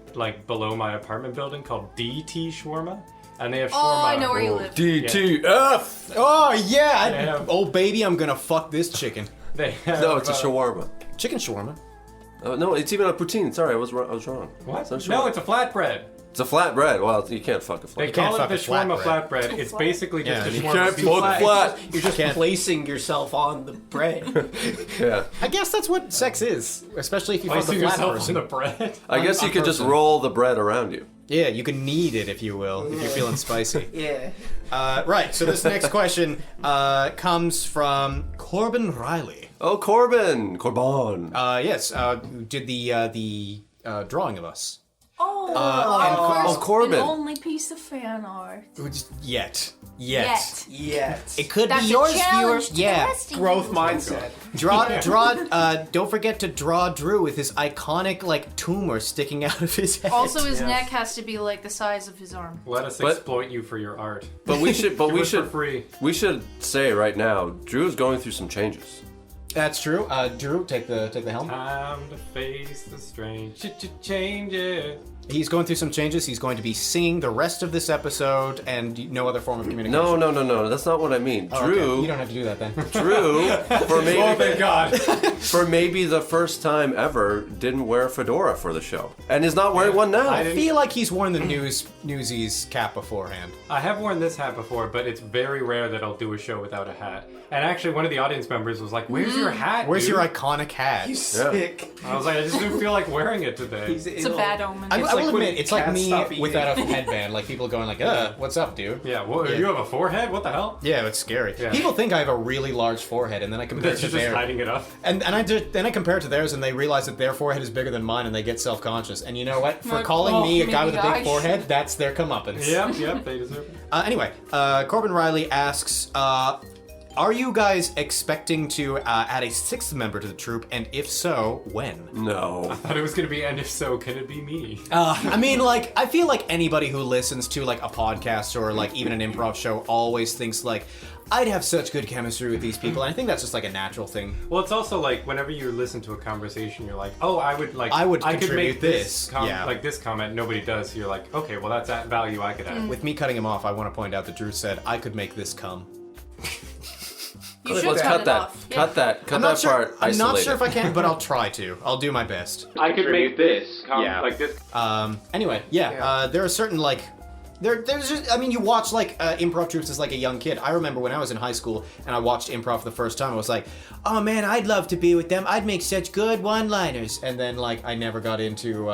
S6: below my apartment building called DT Shawarma, and they have shawarma.
S5: Oh, I know where you live.
S4: DTF!
S2: Oh, yeah.
S6: Yeah.
S2: Oh, baby, I'm gonna fuck this chicken.
S6: They have,
S4: No, it's a shawarma.
S2: Chicken shawarma.
S4: Oh, no, it's even a poutine. Sorry, I was wrong.
S6: What?
S4: It's not
S6: No,
S4: shawarma.
S6: it's a flatbread.
S4: It's a flatbread. Well, you can't fuck a
S6: They
S4: flatbread.
S2: can't
S6: call it
S2: fuck
S6: the
S2: a
S6: shawarma
S2: flatbread.
S6: flatbread. It's basically just
S2: Yeah,
S6: a
S2: you
S6: shawarma
S4: can't
S6: beef
S4: fuck
S6: flat.
S4: flat.
S3: You're just
S2: Can't.
S3: placing yourself on the bread.
S4: Yeah.
S2: I guess that's what sex is, especially if you fuck a
S6: Placing
S2: flat
S6: yourself
S2: person.
S6: on the bread.
S4: I guess you could just roll the bread around you.
S2: Yeah, you can knead it if you will, if you're feeling spicy.
S3: Yeah.
S2: Right, so this next question comes from Corbin Riley.
S4: Oh, Corbin!
S2: Yes, who did the drawing of us.
S5: Oh,
S2: and
S5: our first
S4: Corbin.
S5: and only piece of fan art.
S2: Yet.
S3: Yet.
S2: It could
S5: That's
S2: be yours,
S5: a challenge
S2: viewer.
S5: to
S2: Yeah.
S5: the rest of
S3: Growth
S5: you.
S3: mindset.
S2: Don't forget to draw Drew with his iconic tumor sticking out of his head.
S5: Also, his neck has to be the size of his arm.
S6: Let us
S4: But-
S6: exploit you for your art.
S4: But we should. But
S6: Do
S4: we
S6: it for
S4: should.
S6: free.
S4: We should say right now, Drew's going through some changes.
S2: That's true. Drew, take the helm.
S6: Time to face the strange changes.
S2: He's going through some changes. He's going to be singing the rest of this episode and no other form of communication.
S4: No. That's not what I mean.
S2: Oh,
S4: Drew.
S2: okay. You don't have to do that then.
S4: Drew, for
S6: Oh, thank
S4: maybe
S6: God.
S4: for maybe the first time ever, didn't wear a fedora for the show, and is not wearing one now.
S2: I feel like he's worn the Newsies cap beforehand.
S6: I have worn this hat before, but it's very rare that I'll do a show without a hat. And actually, one of the audience members was like, "Where's your hat?
S2: Where's
S6: dude?"
S2: your iconic hat?
S3: You sick.
S6: I was like, "I just didn't feel like wearing it today."
S5: It's a bad omen.
S2: I will
S3: like when
S2: admit, it's like
S3: cats
S2: me
S3: stop eating.
S2: without a headband. Like people going like, what's up, dude?
S6: Yeah. Well,
S2: Yeah.
S6: you have a forehead? What the hell?
S2: Yeah, it's scary.
S6: Yeah.
S2: People think I have a really large forehead, and then I compare it
S6: That's
S2: to
S6: just
S2: theirs.
S6: hiding it up.
S2: And then I compare it to theirs, and they realize that their forehead is bigger than mine, and they get self-conscious. And you know what? For
S5: Like,
S2: calling
S5: oh,
S2: me a guy with a
S5: maybe I
S2: big forehead,
S5: should.
S2: that's their comeuppance.
S6: Yep, they deserve it.
S2: Anyway, Corbin Riley asks, are you guys expecting to add a sixth member to the troupe, and if so, when?
S4: No.
S6: I thought it was gonna be, and if so, can it be me?
S2: I mean, I feel like anybody who listens to, a podcast or, even an improv show always thinks, I'd have such good chemistry with these people, and I think that's just, a natural thing.
S6: Well, it's also whenever you listen to a conversation, you're like, oh, I would could
S2: contribute
S6: make
S2: this. Yeah.
S6: this comment. Nobody does. So you're like, okay, well, that's that value I could add.
S2: With me cutting him off, I want to point out that Drew said, I could make this come.
S5: You should
S4: Let's
S5: cut
S4: cut
S5: it
S4: that.
S5: off.
S4: Cut that. Cut
S2: I'm
S4: that
S2: not sure,
S4: part.
S2: I'm not
S4: Isolate
S2: sure
S4: it.
S2: if I can, but I'll try to. I'll do my best.
S6: I could make this
S2: Yeah.
S6: like this.
S2: Anyway, there are certain there's just, you watch improv troops as a young kid. I remember when I was in high school and I watched improv for the first time, I was like, oh man, I'd love to be with them. I'd make such good one-liners. And then I never got into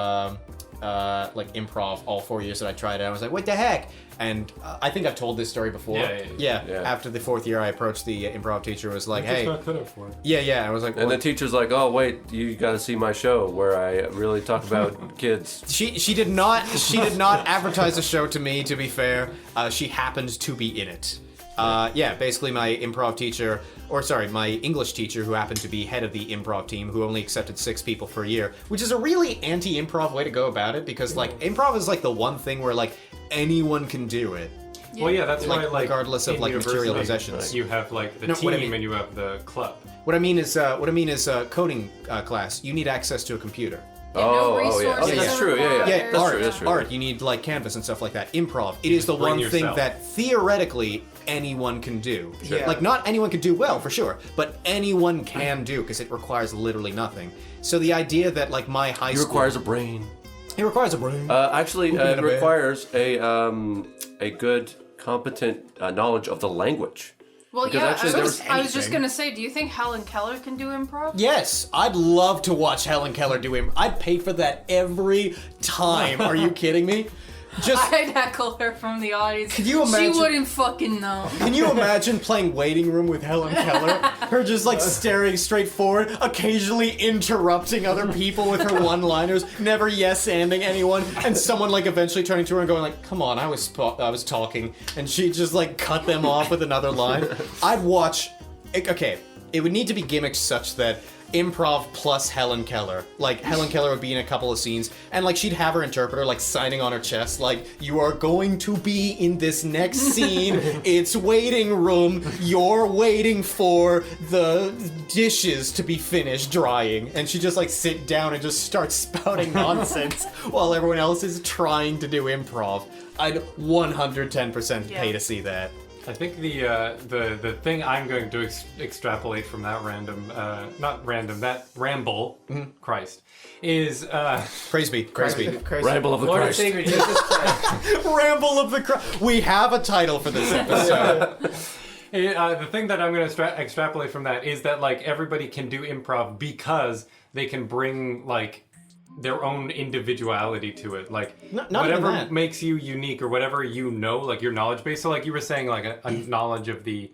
S2: like improv all 4 years that I tried it. I was like, what the heck? And I think I've told this story before.
S6: Yeah.
S2: After the 4th year, I approached the improv teacher. Was like,
S6: It's
S2: hey.
S6: not cut out for it.
S2: Yeah. I was like,
S4: And the teacher's like, "Oh wait, you got to see my show where I really talk about kids."
S2: She did not advertise the show to me. To be fair, she happened to be in it. Basically my improv teacher, my English teacher, who happened to be head of the improv team, who only accepted 6 people per year, which is a really anti-improv way to go about it, because like improv is like the one thing where like anyone can do it.
S6: Well, yeah, that's
S2: Like,
S6: why, like,
S2: regardless of,
S6: in
S2: like, material
S6: university,
S2: possessions.
S6: you have like the
S2: No,
S6: team
S2: what I mean-
S6: and you have the club.
S2: What I mean is coding class. You need access to a computer.
S5: No
S4: Oh, yeah.
S5: resources
S4: Oh, that's
S5: are
S4: true. Yeah, yeah.
S5: required.
S4: That's
S2: art,
S4: true. That's true.
S2: art. You need like canvas and stuff like that. Improv. It is the
S6: bring
S2: one thing
S6: yourself.
S2: that theoretically anyone can do.
S3: Yeah.
S2: Like not anyone can do well for sure, but anyone can do because it requires literally nothing. So the idea that like my high
S4: It
S2: school
S4: requires a brain.
S2: it requires a brain.
S4: Actually,
S2: Who can
S4: it
S2: a bear?
S4: requires a good, competent knowledge of the language.
S5: Well,
S4: Because
S5: yeah,
S4: actually there was
S5: I was just
S2: anything.
S5: gonna say, do you think Helen Keller can do improv?
S2: Yes, I'd love to watch Helen Keller do him. I'd pay for that every time. Are you kidding me? Just
S5: I'd heckle her from the audience.
S2: Can you imagine-
S5: She wouldn't fucking know.
S2: can you imagine playing waiting room with Helen Keller? Her just like staring straight forward, occasionally interrupting other people with her one-liners, never yes-anding anyone, and someone like eventually turning to her and going like, "Come on, I was talking," and she just like cut them off with another line. I'd watch. Okay, it would need to be gimmicked such that improv plus Helen Keller. Like Helen Keller would be in a couple of scenes, and like she'd have her interpreter like signing on her chest, like, "You are going to be in this next scene. It's waiting room. You're waiting for the dishes to be finished drying." And she just like sit down and just start spouting nonsense while everyone else is trying to do improv. I'd 110% pay
S5: Yeah.
S2: to see that.
S6: I think the thing I'm going to extrapolate from that that ramble, Christ, is
S2: Praise be.
S4: Ramble of the
S3: Lord
S4: Christ.
S3: and Savior Jesus Christ.
S2: Ramble of the We have a title for this episode.
S6: the thing that I'm going to extrapolate from that is that like everybody can do improv because they can bring like their own individuality to it, like
S2: Not even
S6: whatever
S2: that.
S6: makes you unique or whatever you know, like your knowledge base. So like you were saying, like a knowledge of the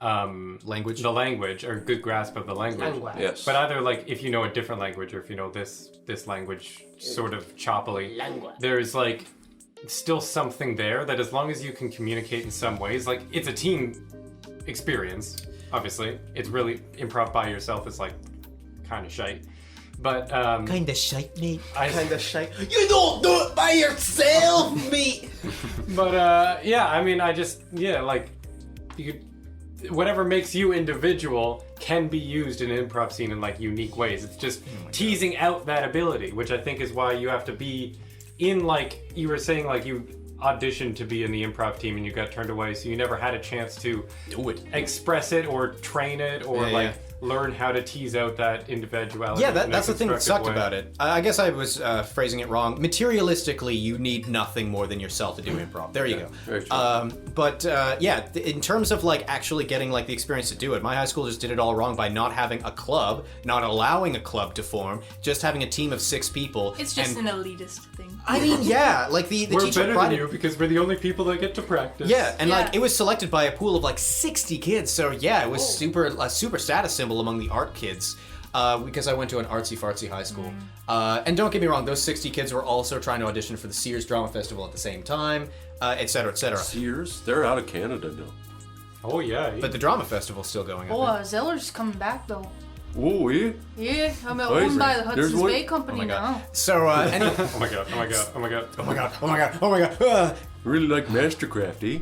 S2: Language.
S6: the language or good grasp of the language.
S4: Yes.
S6: But either like if you know a different language or if you know this language sort of choppily, there's like still something there that as long as you can communicate in some ways, like it's a team experience. Obviously, it's really improv by yourself is like kind of shite. But
S2: Kinda shite, mate.
S3: Kind of shy.
S2: You don't do it by yourself, mate.
S6: But yeah, I mean, like you could, whatever makes you individual can be used in an improv scene in like unique ways. It's just teasing out that ability, which I think is why you have to be in, like you were saying, like you auditioned to be in the improv team and you got turned away, so you never had a chance to
S2: Do it.
S6: express it or train it or
S2: Yeah,
S6: like
S2: yeah.
S6: learn how to tease out that individuality.
S2: Yeah,
S6: in a
S2: that's the thing that
S6: constructive
S2: sucked
S6: way.
S2: about it. I guess I was phrasing it wrong. Materialistically, you need nothing more than yourself to do improv. There you go.
S4: very true.
S2: But in terms of like actually getting like the experience to do it, my high school just did it all wrong by not having a club, not allowing a club to form, just having a team of 6 people.
S5: It's just
S2: and,
S5: an elitist thing.
S2: I mean, yeah, like the
S6: We're
S2: teacher
S6: better than
S2: prided-
S6: you because we're the only people that get to practice.
S2: Yeah, and like
S5: Yeah.
S2: it was selected by a pool of like 60 kids, so yeah, it was a super status symbol among the art kids. Because I went to an artsy fartsy high school. And don't get me wrong, those 60 kids were also trying to audition for the Sears Drama Festival at the same time, et cetera, et cetera.
S4: Sears, they're out of Canada now.
S6: Oh yeah.
S2: But the Drama Festival's still going
S5: Oh,
S2: on.
S5: Zeller's coming back though.
S4: Oh, yeah.
S5: Yeah, I'm
S4: Crazy.
S5: owned by the
S4: There's
S5: Hudson's
S4: one-
S5: Bay Company now.
S2: So, anyway,
S6: Oh my god. Oh my god. Oh my god.
S2: oh my god, oh my god, oh my god.
S4: Really like Mastercraft, eh?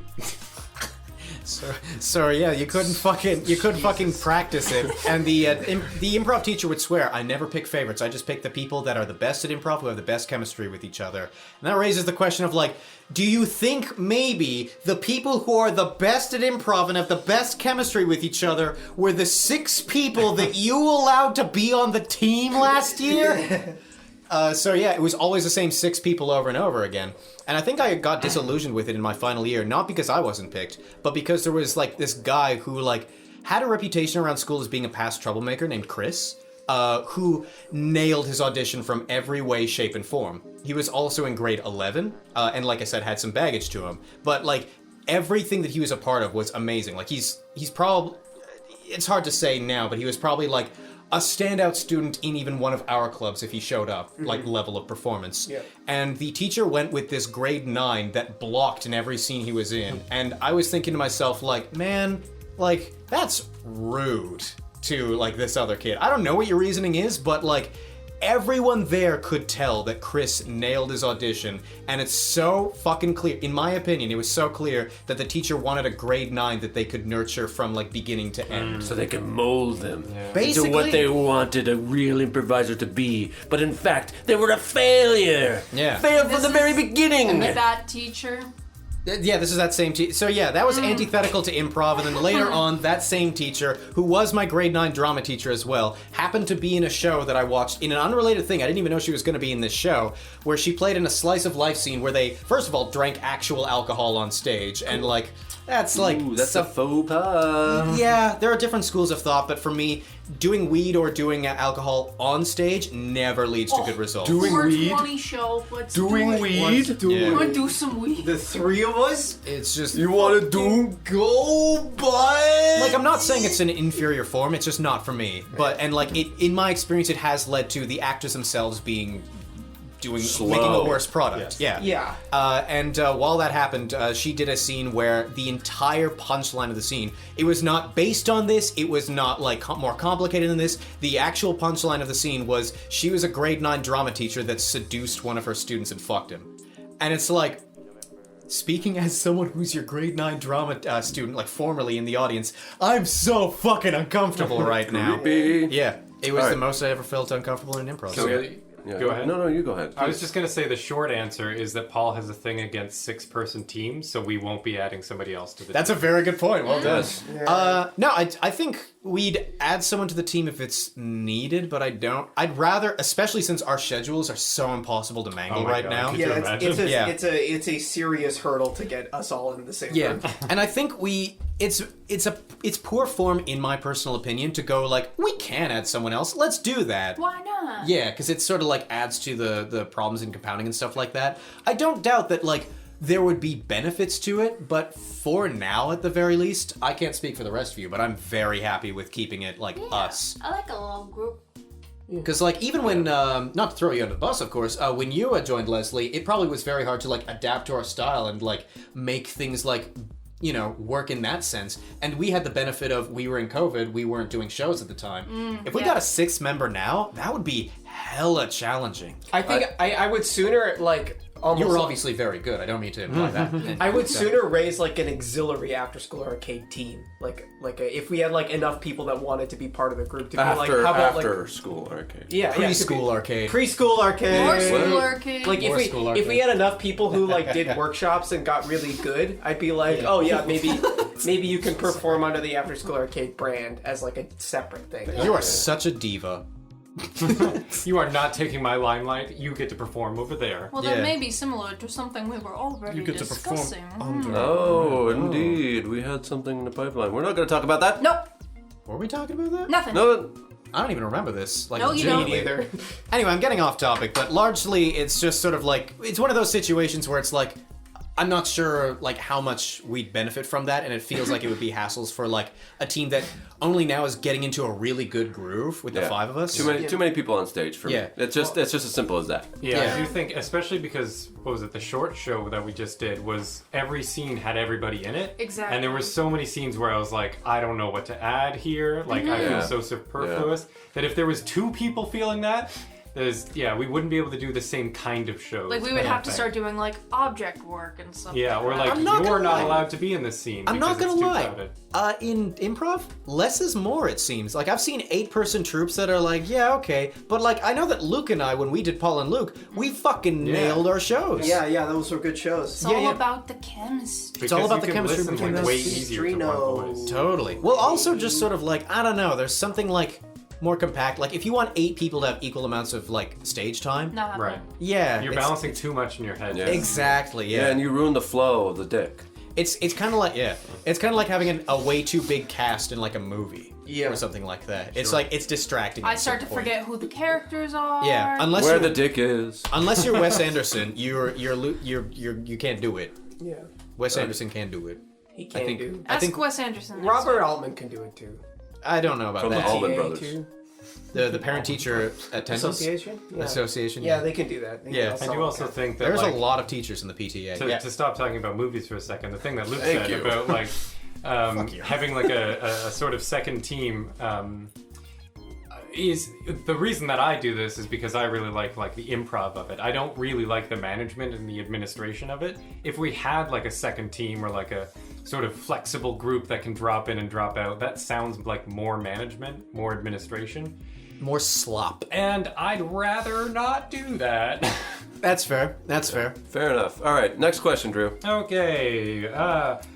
S2: So yeah, you couldn't fucking practice it. And the improv teacher would swear, "I never pick favorites. I just pick the people that are the best at improv, who have the best chemistry with each other." And that raises the question of like, do you think maybe the people who are the best at improv and have the best chemistry with each other were the 6 people that you allowed to be on the team last year? So yeah, it was always the same 6 people over and over again. And I think I got disillusioned with it in my final year, not because I wasn't picked, but because there was like this guy who like had a reputation around school as being a past troublemaker named Chris. who nailed his audition from every way, shape, and form. He was also in grade 11, and like I said, had some baggage to him. But like everything that he was a part of was amazing. Like he's probably, it's hard to say now, but he was probably like a standout student in even one of our clubs if he showed up, like level of performance.
S3: Yeah.
S2: And the teacher went with this grade 9 that blocked in every scene he was in. And I was thinking to myself, like, man, like, that's rude to, like, this other kid. I don't know what your reasoning is, but, like, everyone there could tell that Chris nailed his audition, and it's so fucking clear. In my opinion, it was so clear that the teacher wanted a grade 9 that they could nurture from like beginning to end.
S4: So they can mold them
S2: Basically,
S4: into what they wanted a real improviser to be. But in fact, they were a failure.
S2: Yeah.
S4: Failed from the very
S5: This
S4: beginning.
S5: That teacher.
S2: Yeah, this is that same teacher. So yeah, that was antithetical to improv, and then later on, that same teacher, who was my grade 9 drama teacher as well, happened to be in a show that I watched in an unrelated thing. I didn't even know she was going to be in this show, where she played in a slice of life scene where they, first of all, drank actual alcohol on stage, and like, that's like...
S4: Ooh, that's a faux pas.
S2: Yeah, there are different schools of thought, but for me, doing weed or doing alcohol on stage never leads to good results.
S4: Doing weed?
S5: 420 show. Let's
S4: Doing
S5: do it.
S4: weed?
S2: Yeah.
S5: Wanna do some weed?
S3: The three of us?
S2: It's just...
S4: You want to do?
S3: Go, bud!
S2: Like, I'm not saying it's an inferior form, it's just not for me. But, and like, in my experience, it has led to the actors themselves making a worse product.
S6: Yes.
S2: Yeah.
S3: Yeah.
S2: And while that happened, she did a scene where the entire punchline of the scene, it was not based on this, it was not like more complicated than this. The actual punchline of the scene was she was a grade 9 drama teacher that seduced one of her students and fucked him. And it's like, speaking as someone who's your grade 9 drama student, like formerly in the audience, I'm so fucking uncomfortable right now.
S4: Creepy.
S2: Yeah, it was
S4: All
S2: the
S4: right.
S2: most I ever felt uncomfortable in improv.
S6: So,
S4: Yeah.
S6: go ahead.
S4: No, you go ahead.
S6: I was just going to say the short answer is that Paul has a thing against 6-person teams, so we won't be adding somebody else to the
S2: That's a
S6: team.
S2: very good point. Well done.
S4: Yes.
S2: No, I think we'd add someone to the team if it's needed, but I don't. I'd rather, especially since our schedules are so impossible to mangle
S6: Oh my
S2: right
S6: God,
S2: now.
S6: could you
S3: Yeah,
S6: imagine?
S2: Yeah.
S3: it's a serious hurdle to get us all in the same
S2: Yeah,
S3: room.
S2: and I think it's poor form in my personal opinion to go like, we can add someone else. Let's do that.
S5: Why not?
S2: Yeah, because it sort of like adds to the problems in compounding and stuff like that. I don't doubt that like there would be benefits to it, but for now at the very least, I can't speak for the rest of you, but I'm very happy with keeping it like us.
S5: I like a little group.
S2: Because like even when not to throw you under the bus, of course, when you joined Leslie, it probably was very hard to like adapt to our style and like make things like, you know, work in that sense. And we had the benefit of we were in COVID, we weren't doing shows at the time. If we got a 6th member now, that would be hella challenging.
S3: I think I would sooner like almost.
S2: You were obviously very good. I don't mean to imply that. And-
S3: I would sooner raise like an auxiliary after school arcade team, if we had like enough people that wanted to be part of the group to be like, how about
S4: after
S3: like
S4: school arcade.
S3: yeah,
S2: Preschool arcade.
S3: preschool arcade,
S5: Or school
S4: What?
S5: arcade.
S3: Like
S2: Or
S3: if
S2: school
S3: we
S2: arcade.
S3: had enough people who like did workshops and got really good, I'd be like, oh yeah, maybe you can perform under the after school arcade brand as like a separate thing.
S2: You are such a diva.
S6: You are not taking my limelight. You get to perform over there.
S5: well,
S2: Yeah.
S5: that may be similar to something we were already discussing.
S4: Oh, indeed. We had something in the pipeline. We're not going to talk about that.
S5: Nope,
S2: Were we talking about that?
S5: nothing.
S4: No.
S2: I don't even remember this. Like,
S5: No, you don't.
S2: legitimately. Anyway, I'm getting off topic, but largely it's just sort of like, it's one of those situations where it's like, I'm not sure like how much we'd benefit from that, and it feels like it would be hassles for like a team that only now is getting into a really good groove with the 5 of us.
S4: Too many people on stage for
S2: Yeah.
S4: me. It's just as simple as that.
S6: Yeah,
S2: Yeah.
S6: I do think, especially because, what was it, the short show that we just did was every scene had everybody in it.
S5: Exactly.
S6: And there were so many scenes where I was like, I don't know what to add here. Like, I feel
S4: Yeah.
S6: so superfluous. That if there was 2 people feeling that, we wouldn't be able to do the same kind of shows.
S5: Like we
S6: I
S5: would
S6: don't
S5: have to
S6: think.
S5: start doing like object work and stuff.
S6: Yeah, or like
S2: I'm not
S6: you're
S2: gonna
S6: not
S2: lie.
S6: allowed to be in this scene.
S2: I'm not
S6: because
S2: gonna
S6: it's too
S2: lie.
S6: crowded.
S2: In improv, less is more, it seems. Like, I've seen 8-person troops that are like, yeah, okay. But, like, I know that Luke and I, when we did Paul and Luke, we fucking nailed our shows.
S3: Yeah, those were good shows.
S5: It's all about the chemistry.
S2: It's all
S6: Because
S2: about
S6: you
S2: the
S6: can
S2: chemistry
S6: listen,
S2: between
S6: like,
S2: those
S6: way
S2: two.
S6: easier to one voice.
S2: Totally. Well, also just sort of like, I don't know, there's something like more compact. Like, if you want 8 people to have equal amounts of, like, stage time.
S5: Not happening.
S6: Right.
S2: Yeah.
S6: You're
S2: it's-
S6: balancing too much in your head.
S4: Yeah.
S2: Exactly,
S4: Yeah, and you ruin the flow of the dick.
S2: It's kind of like, it's kind of like having a way too big cast in, like, a movie.
S3: Yeah.
S2: or something like that. It's like it's distracting.
S5: I
S2: at
S5: start to
S2: some point.
S5: forget who the characters are.
S2: Yeah, unless
S4: Where
S2: you're,
S4: the dick is.
S2: unless you're Wes Anderson, you can't do it.
S3: Yeah.
S2: Wes Anderson can do it.
S3: He can do.
S2: I
S5: Ask
S2: think
S5: Wes Anderson. next
S3: Robert
S5: week.
S3: Altman can do it too.
S2: I don't know about
S4: From the
S2: that.
S4: Allman
S3: PTA
S4: Brothers.
S3: too.
S2: The parent teacher attendance
S3: Association? Yeah.
S2: association.
S3: Yeah, they can do that. They can
S2: Yeah.
S3: also-
S6: I do also think that
S2: There's
S6: like,
S2: a lot of teachers in the PTA.
S6: to stop talking about movies for a second, the thing that Luke
S4: Thank
S6: said
S4: you.
S6: about like
S2: you.
S6: having like a sort of second team is the reason that I do this is because I really like the improv of it. I don't really like the management and the administration of it. If we had like a second team or like a sort of flexible group that can drop in and drop out, that sounds like more management, more administration.
S2: More slop.
S6: And I'd rather not do that.
S2: That's fair. That's fair.
S4: Fair enough. All right, next question, Drew.
S6: Okay,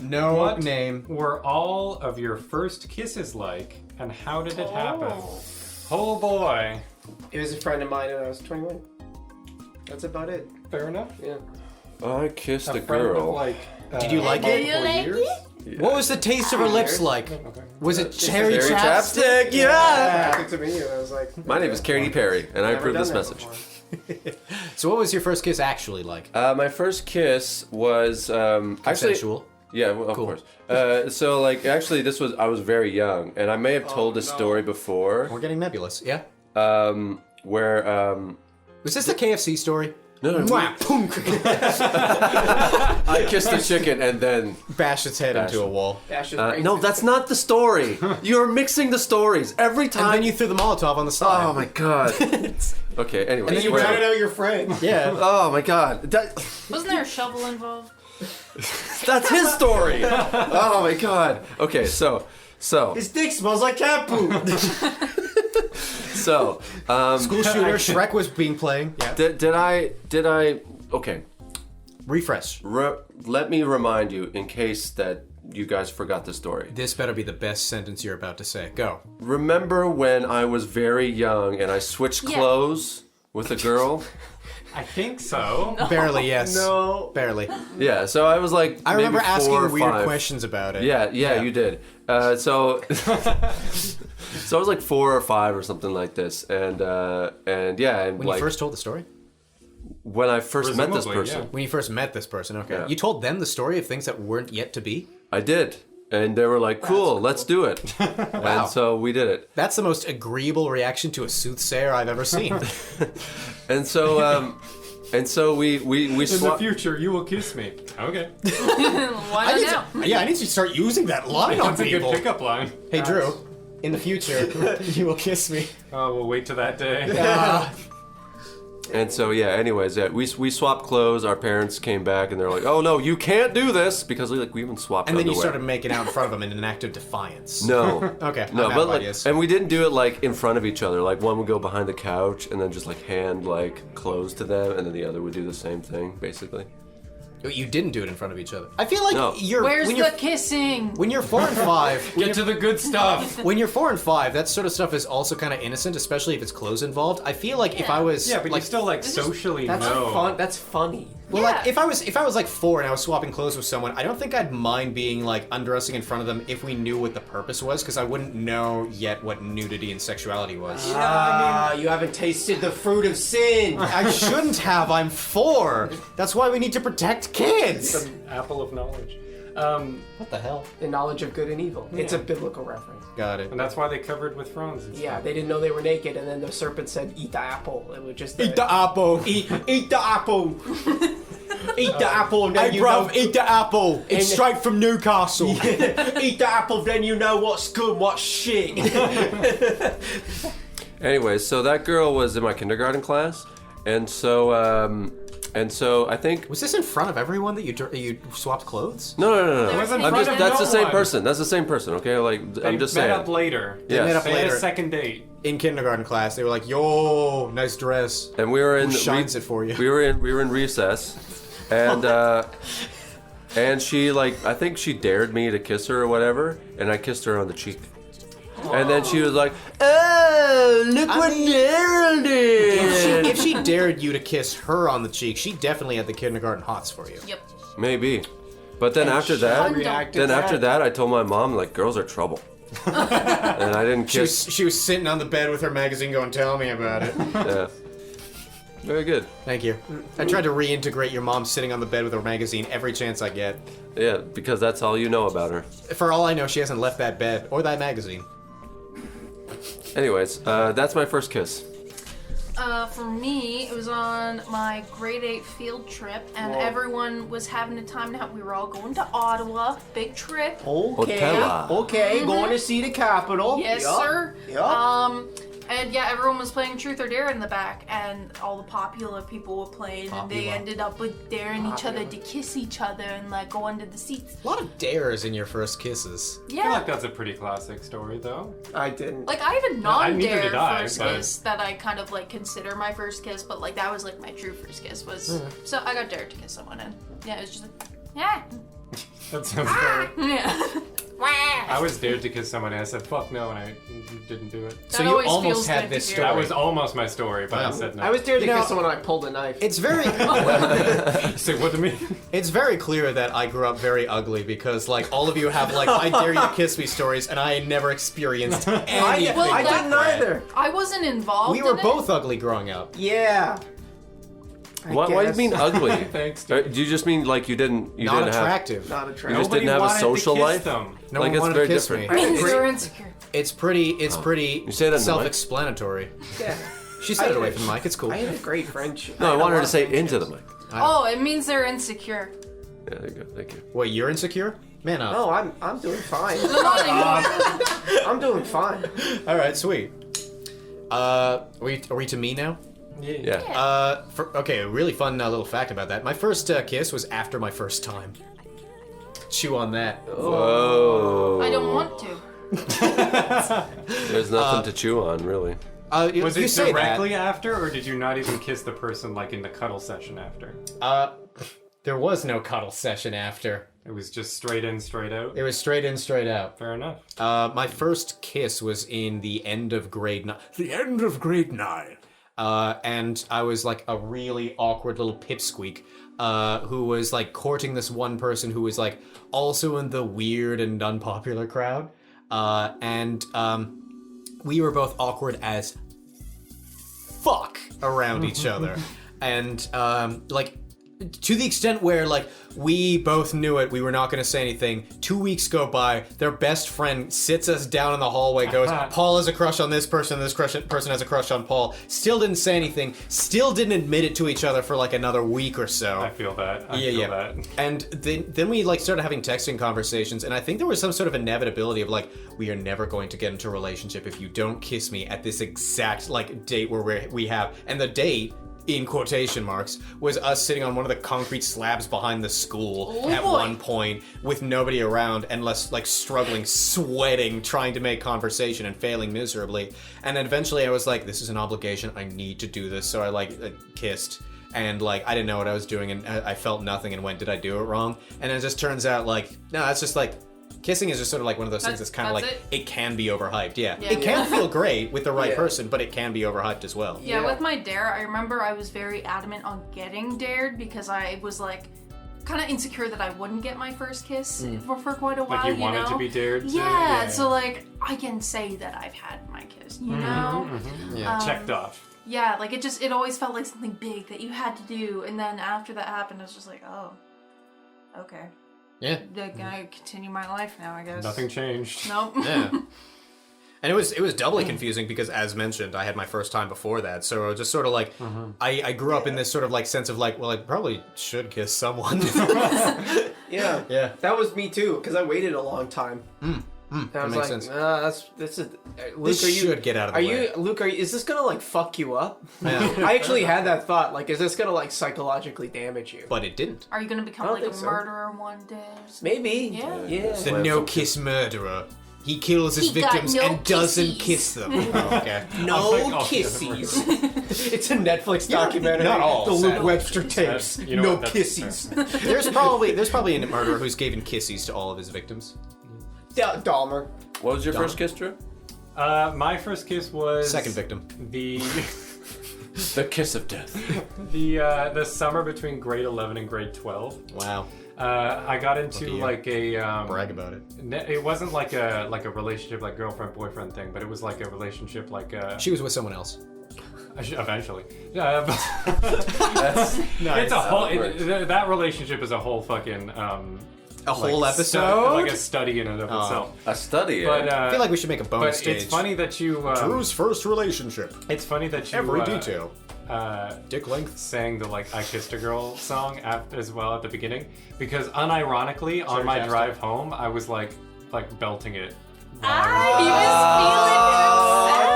S2: No
S6: what
S2: name.
S6: were all of your first kisses like, and how did it happen? Oh boy.
S3: It was a friend of mine when I was 21. That's about it.
S6: Fair enough.
S3: Yeah.
S4: I kissed a
S6: friend of,
S4: girl.
S6: like,
S2: Did you like it?
S5: you like
S6: years?
S2: What was the taste of her lips like?
S6: Okay.
S2: Was it cherry
S4: Cherry
S2: chapstick?
S4: chapstick, yeah!
S3: Happened to me, and I was like,
S4: My name is Katy Perry, and I
S3: never
S4: approve
S3: done
S4: this
S3: that
S4: message.
S3: before.
S2: So what was your first kiss actually like?
S4: My first kiss was actually.
S2: Consensual.
S4: Yeah, well, of
S2: Cool.
S4: course. So, like, actually, I was very young, and I may have told this story before.
S2: We're getting nebulous. Yeah.
S4: Where
S2: Was this the KFC story?
S4: no,
S2: Mwah, boom,
S4: I kissed the chicken and then
S2: bash its head into a wall.
S3: Dash his
S4: no,
S3: brains
S4: that's not the story. You're mixing the stories every
S2: And
S4: time.
S2: then you threw the Molotov on the side.
S4: Oh my god. Okay. Anyway.
S2: And then you
S3: ratted out your friend.
S2: Yeah.
S4: Oh my god.
S5: Wasn't there a shovel involved?
S4: That's his story. Oh my god. Okay. So.
S3: His dick smells like cat poop.
S4: School
S2: School shooter. Shrek was being playing. Yeah.
S4: Did I? Okay.
S2: Refresh.
S4: Let me remind you, in case that you guys forgot the story.
S2: This better be the best sentence you're about to say. Go.
S4: Remember when I was very young and I switched
S5: Yeah.
S4: clothes with a girl?
S6: I think so.
S2: Barely, yes.
S3: No.
S2: Barely.
S4: Yeah. So I was like,
S2: I remember
S4: maybe 4
S2: asking
S4: or
S2: weird
S4: 5.
S2: questions about it.
S4: Yeah, you did. So I was like 4 or 5 or something like this, and yeah, and
S2: When
S4: like
S2: you first told the story?
S4: when I first met this
S6: Presumably,
S4: person,
S6: yeah.
S2: When you first met this person, okay.
S4: Yeah.
S2: You told them the story of things that weren't yet to be?
S4: I did, and they were like, "Cool, let's do it." And so we did it,
S2: That's the most agreeable reaction to a soothsayer I've ever seen.
S4: and so we
S6: In the
S4: swapped.
S6: future, you will kiss me. Okay.
S5: Why not now?
S2: Yeah, I need to start using that line on
S6: That's a good
S2: people.
S6: pickup line.
S2: Hey, Drew, in the future, you will kiss me.
S6: Oh, we'll wait till that day.
S4: And so yeah, anyways, yeah, we swapped clothes. Our parents came back and they're like, "Oh no, you can't do this," because we even swapped.
S2: And then you
S4: underwear.
S2: started making out in front of them in an act of defiance.
S4: No.
S2: Okay,
S4: No,
S2: I'm out
S4: but
S2: of
S4: like,
S2: ideas.
S4: and we didn't do it like in front of each other. Like one would go behind the couch and then just like hand like clothes to them, and then the other would do the same thing, basically.
S2: You didn't do it in front of each other. I feel like
S4: No.
S5: Where's
S2: when
S5: the
S2: you're
S5: kissing?
S2: when you're 4 and 5.
S6: Get to the good stuff.
S2: When you're 4 and 5, that sort of stuff is also kind of innocent, especially if it's clothes involved. I feel like if I was
S6: Yeah, but
S2: like
S6: you still like socially
S3: That's
S6: know.
S3: fun. That's funny.
S2: well,
S5: Yeah.
S2: like if I was like 4 and I was swapping clothes with someone, I don't think I'd mind being like undressing in front of them if we knew what the purpose was, because I wouldn't know yet what nudity and sexuality was.
S3: You haven't tasted the fruit of sin.
S2: I shouldn't have. I'm 4. That's why we need to protect kids.
S6: An apple of knowledge.
S2: What the hell?
S3: The knowledge of good and evil. It's a biblical reference.
S2: Got it.
S6: And that's why they covered with fronds and
S3: Yeah,
S6: stuff.
S3: they didn't know they were naked, and then the serpent said, "Eat the apple." It was just
S2: Eat the apple.
S3: eat the apple. Eat the apple, and then
S2: Hey,
S3: you
S2: bro,
S3: know.
S2: eat the apple. It's
S3: And-
S2: straight from Newcastle.
S3: Eat the apple, then you know what's good, what's shit.
S4: Anyway, so that girl was in my kindergarten class, and so I think
S2: Was this in front of everyone that you swapped clothes?
S4: no.
S5: It wasn't in
S4: I'm
S5: front
S4: just
S5: of
S4: that's the
S6: no
S4: same
S6: one.
S4: person. That's the same person. Okay, like
S6: They
S4: I'm just
S6: met
S4: saying.
S6: up later.
S4: Yes.
S2: met up
S6: They had
S2: later.
S6: a second date.
S2: In kindergarten class, they were like, "Yo, nice dress."
S4: And we were in
S2: Who shines it for you?
S4: We were in recess, and and she like I think she dared me to kiss her or whatever, and I kissed her on the cheek. And then she was like, "Oh, look what Daryl did."
S2: If she dared you to kiss her on the cheek, she definitely had the kindergarten hots for you.
S5: Yep.
S4: Maybe, but then after that,
S5: reacted
S4: then after that, I told my mom like girls are trouble. And I didn't kiss.
S2: She was sitting on the bed with her magazine going, tell me about it.
S4: Yeah. Very good.
S2: Thank you. I tried to reintegrate your mom sitting on the bed with her magazine every chance I get.
S4: Yeah, because that's all you know about her.
S2: For all I know, she hasn't left that bed or that magazine.
S4: Anyways, that's my first kiss.
S5: For me, it was on my grade 8 field trip, and everyone was having a time now. We were all going to Ottawa, big trip.
S3: Okay.
S4: Ottawa.
S3: Okay, going to see the capital.
S5: Yes,
S3: Yup.
S5: sir.
S3: Yup.
S5: And yeah, everyone was playing Truth or Dare in the back, and all the popular people were playing, and they
S2: Popular.
S5: ended up with daring each other to kiss each other and like go under the seats.
S2: A lot of dares in your first kisses.
S6: I feel
S5: Yeah.
S6: like that's a pretty classic story, though.
S3: I didn't.
S5: Like I have a
S6: neither
S5: non-dare
S6: did I,
S5: first
S6: but-
S5: kiss that I kind of like consider my first kiss, but like that was like my true first kiss was. So I got dared to kiss someone, and yeah, it was just like, yeah,
S6: That sounds fair.
S5: yeah.
S6: I was dared to kiss someone and I said, fuck no, and I didn't do it.
S2: So
S5: That
S2: you
S5: always
S2: almost
S5: feels
S2: had
S5: good
S2: this
S5: to
S2: story.
S5: hear.
S6: That was almost my story, but I said no.
S3: I was dared to
S2: You know-
S3: kiss someone and I pulled a knife.
S2: It's very
S6: Say what to me?
S2: it's very clear that I grew up very ugly because like all of you have like I dare you to kiss me stories and I never experienced anything.
S5: Well,
S3: I
S5: that-
S3: didn't either.
S5: I wasn't involved.
S2: We were
S5: in it.
S2: both ugly growing up.
S3: Yeah.
S4: Why do you
S3: guess.
S4: mean ugly?
S6: Thanks,
S4: Do you just mean like you didn't
S2: Not
S4: didn't have
S2: attractive.
S3: Not
S4: you
S3: attractive.
S4: just didn't have a
S6: wanted to
S4: social
S6: kiss
S4: life?
S6: them.
S2: No
S4: like
S2: one
S4: it's
S2: wanted
S4: very
S2: to kiss
S4: different.
S2: me.
S3: I agree.
S5: You're insecure.
S2: It's pretty
S4: You say that in the mic?
S2: self-explanatory.
S3: Yeah.
S2: She said it away from the mic. It's cool.
S3: I had a great friendship.
S4: No, I
S3: had a
S4: want her
S3: lot
S4: to
S3: of
S4: say
S3: friendships.
S4: into the mic.
S5: Oh, it means they're insecure.
S4: Yeah, there you go. Thank you.
S2: Wait, you're insecure? Man up.
S3: No, I'm doing fine.
S5: Not anymore.
S3: I'm doing fine.
S2: All right, sweet. Are we to me now?
S4: Yeah.
S2: Okay, a really fun little fact about that. My first kiss was after my first time. Chew on that.
S4: Whoa.
S5: I don't want to.
S4: There's nothing to chew on, really.
S6: Was
S2: you
S6: it
S2: say
S6: directly after, or did you not even kiss the person like in the cuddle session after?
S2: that. There was no cuddle session after.
S6: It was just straight in, straight out?
S2: It was straight in, straight out.
S6: Fair enough.
S2: My first kiss was in the end of grade 9. The end of grade 9. And I was like a really awkward little pipsqueak who was like courting this one person who was like also in the weird and unpopular crowd. And we were both awkward as fuck around each other. And like to the extent where like we both knew it, we were not going to say anything. 2 weeks go by, their best friend sits us down in the hallway, goes, Paul has a crush on this person person has a crush on Paul. Still didn't say anything, still didn't admit it to each other for like another week or so.
S6: I feel that. I feel that.
S2: And then we like started having texting conversations, and I think there was some sort of inevitability of like, we are never going to get into a relationship if you don't kiss me at this exact like date where we have, and the date, in quotation marks, was us sitting on one of the concrete slabs behind the school
S5: Oh,
S2: at
S5: boy.
S2: one point with nobody around and less like struggling, sweating, trying to make conversation and failing miserably. And then eventually I was like, this is an obligation, I need to do this. So I like kissed. And like I didn't know what I was doing, and I felt nothing and went, did I do it wrong? And it just turns out like, no, that's just like, kissing is just sort of like one of those things that's kind of
S5: That's
S2: like,
S5: it?
S2: it can be overhyped, yeah.
S5: Yeah.
S2: It can feel great with the right
S3: Yeah.
S2: person, but it can be overhyped as well.
S5: Yeah,
S3: Yeah.
S5: with my dare, I remember I was very adamant on getting dared because I was like kind of insecure that I wouldn't get my first kiss for quite a while.
S6: Like you wanted
S5: know?
S6: to be dared to?
S5: Yeah, so like I can say that I've had my kiss, you know?
S2: Yeah.
S6: Checked off.
S5: Yeah, like it always felt like something big that you had to do, and then after that happened, I was just like, oh, okay.
S2: Yeah.
S5: Can I continue my life now, I guess?
S6: Nothing changed.
S5: Nope.
S2: Yeah. And it was doubly confusing because, as mentioned, I had my first time before that, so I was just sort of like, I grew up in this sort of like sense of like, well, I probably should kiss someone.
S3: Yeah.
S2: Yeah.
S3: That was me too, because I waited a long time. And I
S2: that
S3: was
S2: makes
S3: like,
S2: sense.
S3: this is. Luke,
S2: This
S3: are you,
S2: should get out of the
S3: are
S2: way.
S3: you, Luke? Is this gonna like fuck you up?
S2: Yeah.
S3: I actually had that thought. Like, is this gonna like psychologically damage you?
S2: But it didn't.
S5: Are you gonna become
S3: I don't
S5: like a
S3: think so.
S5: murderer one day?
S3: Maybe.
S5: Yeah.
S3: Yeah.
S2: The no-kiss murderer. He kills his
S5: He got
S2: victims
S5: no
S2: and doesn't
S5: kissies.
S2: kiss them. Oh, okay.
S3: No
S6: Oh,
S3: kissies. It's a Netflix documentary.
S2: not all,
S3: The Luke
S2: sadly.
S3: Webster tapes.
S6: You know
S3: No
S6: what, that's
S3: kissies.
S2: There's probably a murderer who's given kissies to all of his victims.
S3: Dahmer.
S4: What was your first kiss, Drew?
S6: My first kiss was
S2: Second victim.
S6: The
S4: The kiss of death.
S6: The summer between grade 11 and grade 12.
S2: Wow.
S6: I got into
S2: you.
S6: like a
S2: Brag about it.
S6: It wasn't like a relationship, like girlfriend boyfriend thing, but it was like a relationship, like
S2: She was with someone else.
S6: eventually.
S4: That's
S6: It's a whole. That relationship is a whole fucking
S2: A whole episode?
S6: like a study in and of itself.
S4: a study.
S6: But
S2: I feel like we should make a bonus
S6: but
S2: stage.
S6: it's funny that you.
S2: Drew's first relationship.
S6: It's funny that you.
S2: Every detail.
S6: Uh,
S2: Dick length.
S6: sang the like "I Kissed a Girl" song as well at the beginning, because unironically on my drive home I was like belting it.
S5: He was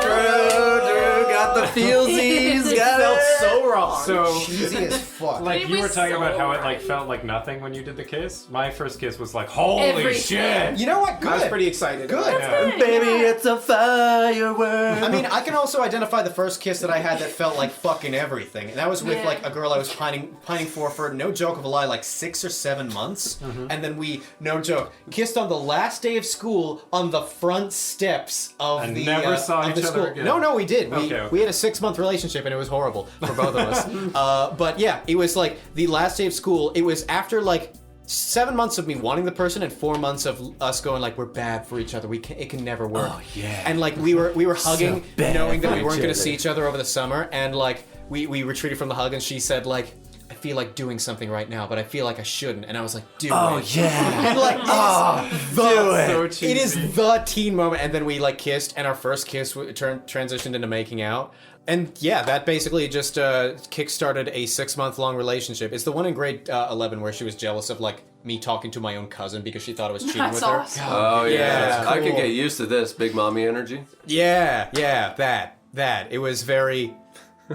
S4: Drew got the feelsies. Got
S3: Felt
S4: it.
S3: so wrong.
S6: So
S2: Cheesy as fuck.
S6: like
S5: It
S6: you were
S5: was
S6: talking
S5: so
S6: about how it like
S5: right.
S6: felt like nothing when you did the kiss. My first kiss was like holy
S5: Everything.
S6: shit.
S2: You know what? Good.
S3: I was pretty excited.
S2: Good.
S6: Yeah.
S4: Baby, it's a firework.
S2: I mean, I can also identify the first kiss that I had that felt like fucking everything. And that was with
S5: Yeah.
S2: like a girl I was pining for no joke of a lie, like 6 or 7 months. And then we, no joke, kissed on the last day of school on the front steps of
S6: And
S2: the
S6: never saw
S2: of
S6: each
S2: the
S6: other
S2: school.
S6: again.
S2: No, we did.
S6: Okay.
S2: We had a 6-month relationship and it was horrible for both of us. But yeah, it was like the last day of school. It was after like 7 months of me wanting the person and 4 months of us going like we're bad for each other. It can never work.
S4: Oh, yeah.
S2: And like we were hugging,
S4: bad
S2: knowing that
S4: for
S2: we weren't
S4: each
S2: going to
S4: other.
S2: see each other over the summer. And like we retreated from the hug, and she said like, I feel like doing something right now, but I feel like I shouldn't. And I was like, do it.
S4: yeah.
S2: And like,
S6: So cheesy.
S2: it is the teen moment. And then we like kissed, and our first kiss transitioned into making out. And yeah, that basically just kickstarted a 6-month-long relationship. It's the one in grade 11 where she was jealous of like me talking to my own cousin because she thought I was cheating
S5: That's
S2: with her.
S5: awesome.
S4: Oh yeah.
S2: Yeah,
S4: I can
S2: cool.
S4: get used to this big mommy energy.
S2: Yeah, that. It was very...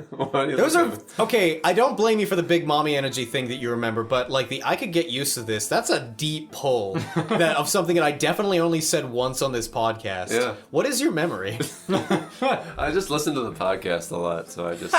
S4: What are you
S2: Those
S4: looking
S2: are
S4: at?
S2: okay. I don't blame you for the big mommy energy thing that you remember, but like I could get used to this. That's a deep pull that of something that I definitely only said once on this podcast.
S4: Yeah.
S2: What is your memory?
S4: I just listen to the podcast a lot, so I just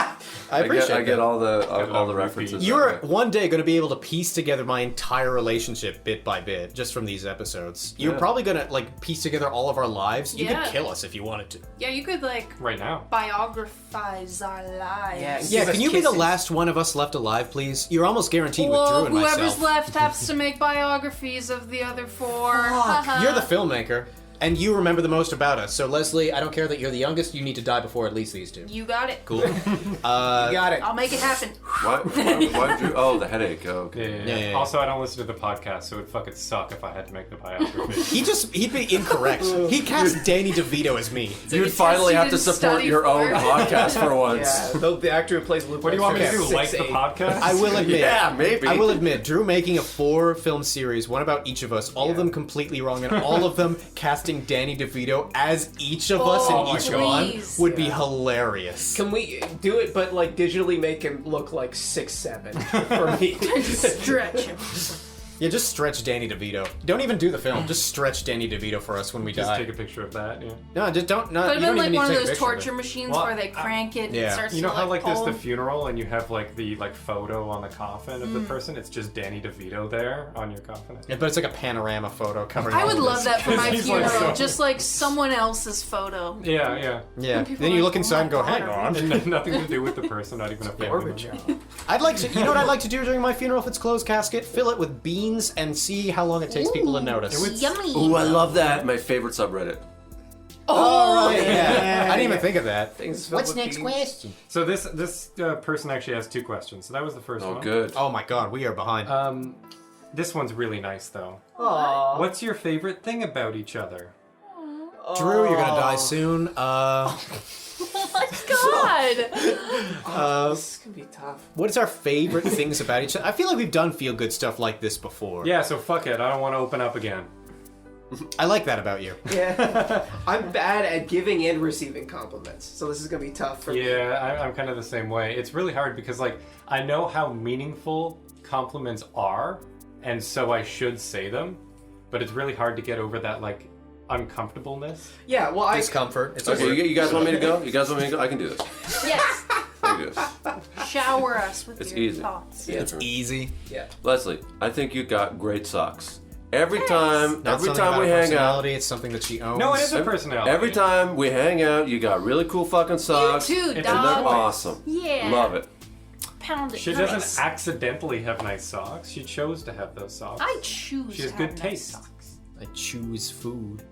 S2: I appreciate
S4: I get
S2: that.
S4: all the
S6: on
S4: references.
S6: repeat.
S2: You're
S4: that way.
S2: one day going to be able to piece together my entire relationship bit by bit just from these episodes. You're
S4: Yeah.
S2: probably going to like piece together all of our lives. You
S5: Yeah.
S2: could kill us if you wanted to.
S5: Yeah, you could like
S6: right now.
S5: biographize our lives.
S2: Yeah,
S3: Give us
S2: can you be the
S3: kisses.
S2: last one of us left alive, please? You're almost guaranteed with
S5: Well,
S2: Drew and
S5: whoever's
S2: myself.
S5: left has to make biographies of the other 4.
S2: You're the filmmaker, and you remember the most about us. So, Leslie, I don't care that you're the youngest. You need to die before at least these two.
S5: You got it.
S2: Cool.
S3: You got it.
S5: I'll make it happen.
S4: Why Drew? Oh, the headache. Oh, okay.
S2: Yeah.
S6: Also, I don't listen to the podcast, so it'd fucking suck if I had to make the biography.
S2: He'd be incorrect. He cast Danny DeVito as me.
S4: You'd
S5: a
S4: finally
S5: test
S4: have
S5: you
S4: to
S5: didn't
S4: support
S5: study
S4: your own
S5: for.
S4: podcast for once.
S3: Yeah, the actor who plays Luke.
S6: What do you want me to do?
S3: Okay.
S6: Like the
S3: 6'8".
S6: podcast?
S2: I will admit.
S4: Yeah, maybe.
S2: I will admit, Drew making a 4-film series, one about each of us, all of them completely wrong, and all of them casting Danny DeVito as each of us
S5: Oh,
S2: in each
S5: please.
S2: one would be hilarious.
S3: Can we do it, but like digitally make him look like 6'7" for me?
S5: Stretch him.
S2: Yeah, just stretch Danny DeVito. Don't even do the film. Just stretch Danny DeVito for us when we
S6: Just
S2: die.
S6: take a picture of that, yeah.
S2: No, just don't. No,
S5: Could
S2: you
S5: have
S2: don't
S5: been
S2: even
S5: like
S2: need
S5: one
S2: to
S5: of
S2: take a
S5: those
S2: picture of
S5: torture
S2: it.
S5: machines
S6: Well,
S5: where they crank it and
S2: yeah.
S5: it starts
S6: You know
S5: to
S6: how like there's
S5: pull.
S6: the funeral and you have like the photo on the coffin of the person? It's just Danny DeVito there on your coffin.
S2: Yeah, but it's like a panorama photo covering.
S5: I
S2: all
S5: would
S2: of
S5: love
S2: this.
S5: that for my
S6: He's like
S5: funeral,
S6: so-
S5: just like someone else's photo.
S6: Yeah, yeah.
S2: Yeah.
S5: people
S2: Then you
S5: are
S2: look
S5: like,
S2: inside and go,
S5: "Oh my
S2: hang
S5: God."
S2: on.
S6: And nothing to do with the person, not even a family member.
S2: I'd like to. You know what I'd like to do during my funeral if it's closed casket? Fill it with beans and see how long it takes people to notice.
S5: Yummy.
S4: Ooh, I love that. My favorite subreddit.
S2: Oh, right, yeah. I didn't even think of that.
S3: Things filled with beans.
S2: question?
S6: So this person actually has 2 questions. So that was the first
S4: Oh,
S6: one.
S4: good.
S2: Oh my god, we are behind.
S6: This one's really nice though.
S3: Aw.
S6: What's your favorite thing about each other?
S2: Drew, you're gonna die soon.
S5: Oh my god.
S3: This is gonna be tough.
S2: What is our favorite things about each other? I feel like we've done feel-good stuff like this before.
S6: Yeah, so fuck it. I don't want to open up again.
S2: I like that about you.
S3: Yeah, I'm bad at giving and receiving compliments, so this is gonna be tough for me.
S6: Yeah, I'm kind of the same way. It's really hard because like I know how meaningful compliments are, and so I should say them, but it's really hard to get over that like uncomfortableness.
S3: Yeah, well, I
S2: Discomfort. It's
S4: Okay,
S2: okay.
S4: you guys want me to go? You guys want me to go? I can do this.
S5: Yes.
S4: I can do this.
S5: Shower us with
S4: It's
S5: your
S4: easy.
S5: thoughts.
S2: It's easy.
S3: yeah.
S4: Leslie, I think you got great socks. Every time
S2: Not
S4: we
S2: something about her
S4: hang out,
S2: personality, it's something that she owns.
S6: No, it is a personality.
S4: every time we hang out, you got really cool fucking socks.
S5: You too,
S6: It's
S4: And they're
S5: dog.
S4: awesome.
S5: Yeah.
S4: Love it.
S5: Pound it.
S6: She
S5: nice.
S6: doesn't accidentally have nice socks. She chose to have those socks.
S5: I choose.
S6: She has
S5: to
S6: good
S5: have
S6: taste.
S5: Nice socks.
S2: I choose food.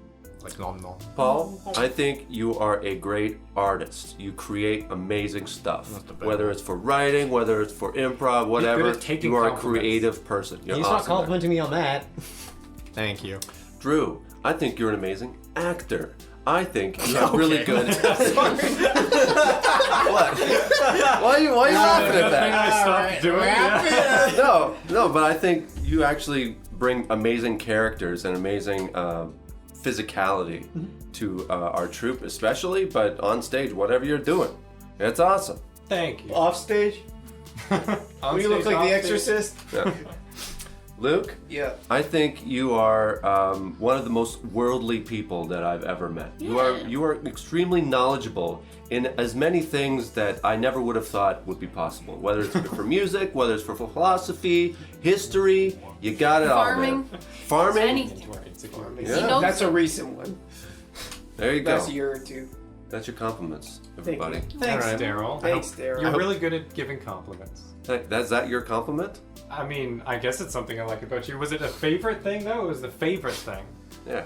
S2: Like nom nom.
S4: Paul, I think you are a great artist. You create amazing stuff.
S2: Not the bad
S4: Whether
S2: one.
S4: it's for writing, whether it's for improv, whatever,
S6: at taking
S4: you are a
S6: compliments.
S4: creative person. You're
S2: He's
S4: awesome
S2: not
S4: at it.
S2: complimenting me on that. Thank you.
S4: Drew, I think you're an amazing actor. I think you have really good. What? Why are you laughing at that?
S6: I stopped doing it.
S4: No, but I think you actually bring amazing characters and amazing physicality to our troupe, especially, but on stage, whatever you're doing. It's awesome.
S6: Thank you.
S3: Off stage,
S6: On
S3: you look
S6: stage,
S3: like the
S6: off stage.
S3: Exorcist.
S4: Yeah. Luke,
S3: Yeah.
S4: I think you are one of the most worldly people that I've ever met. You are extremely knowledgeable in as many things that I never would have thought would be possible. Whether it's for music, whether it's for philosophy, history, you got it
S5: Farming.
S4: all there. Farming.
S5: Anything.
S4: Yeah.
S5: knows
S3: That's
S5: it.
S3: a recent one.
S4: There you go.
S3: Last year or two.
S4: That's your compliments,
S3: Thank
S4: everybody.
S3: you.
S6: Thanks,
S2: All right.
S6: Daryl.
S3: Thanks, Daryl.
S6: You're really good at giving compliments.
S4: Is that your compliment?
S6: I mean, I guess it's something I like about you. Was it a favorite thing, though? It was the favorite thing.
S4: Yeah.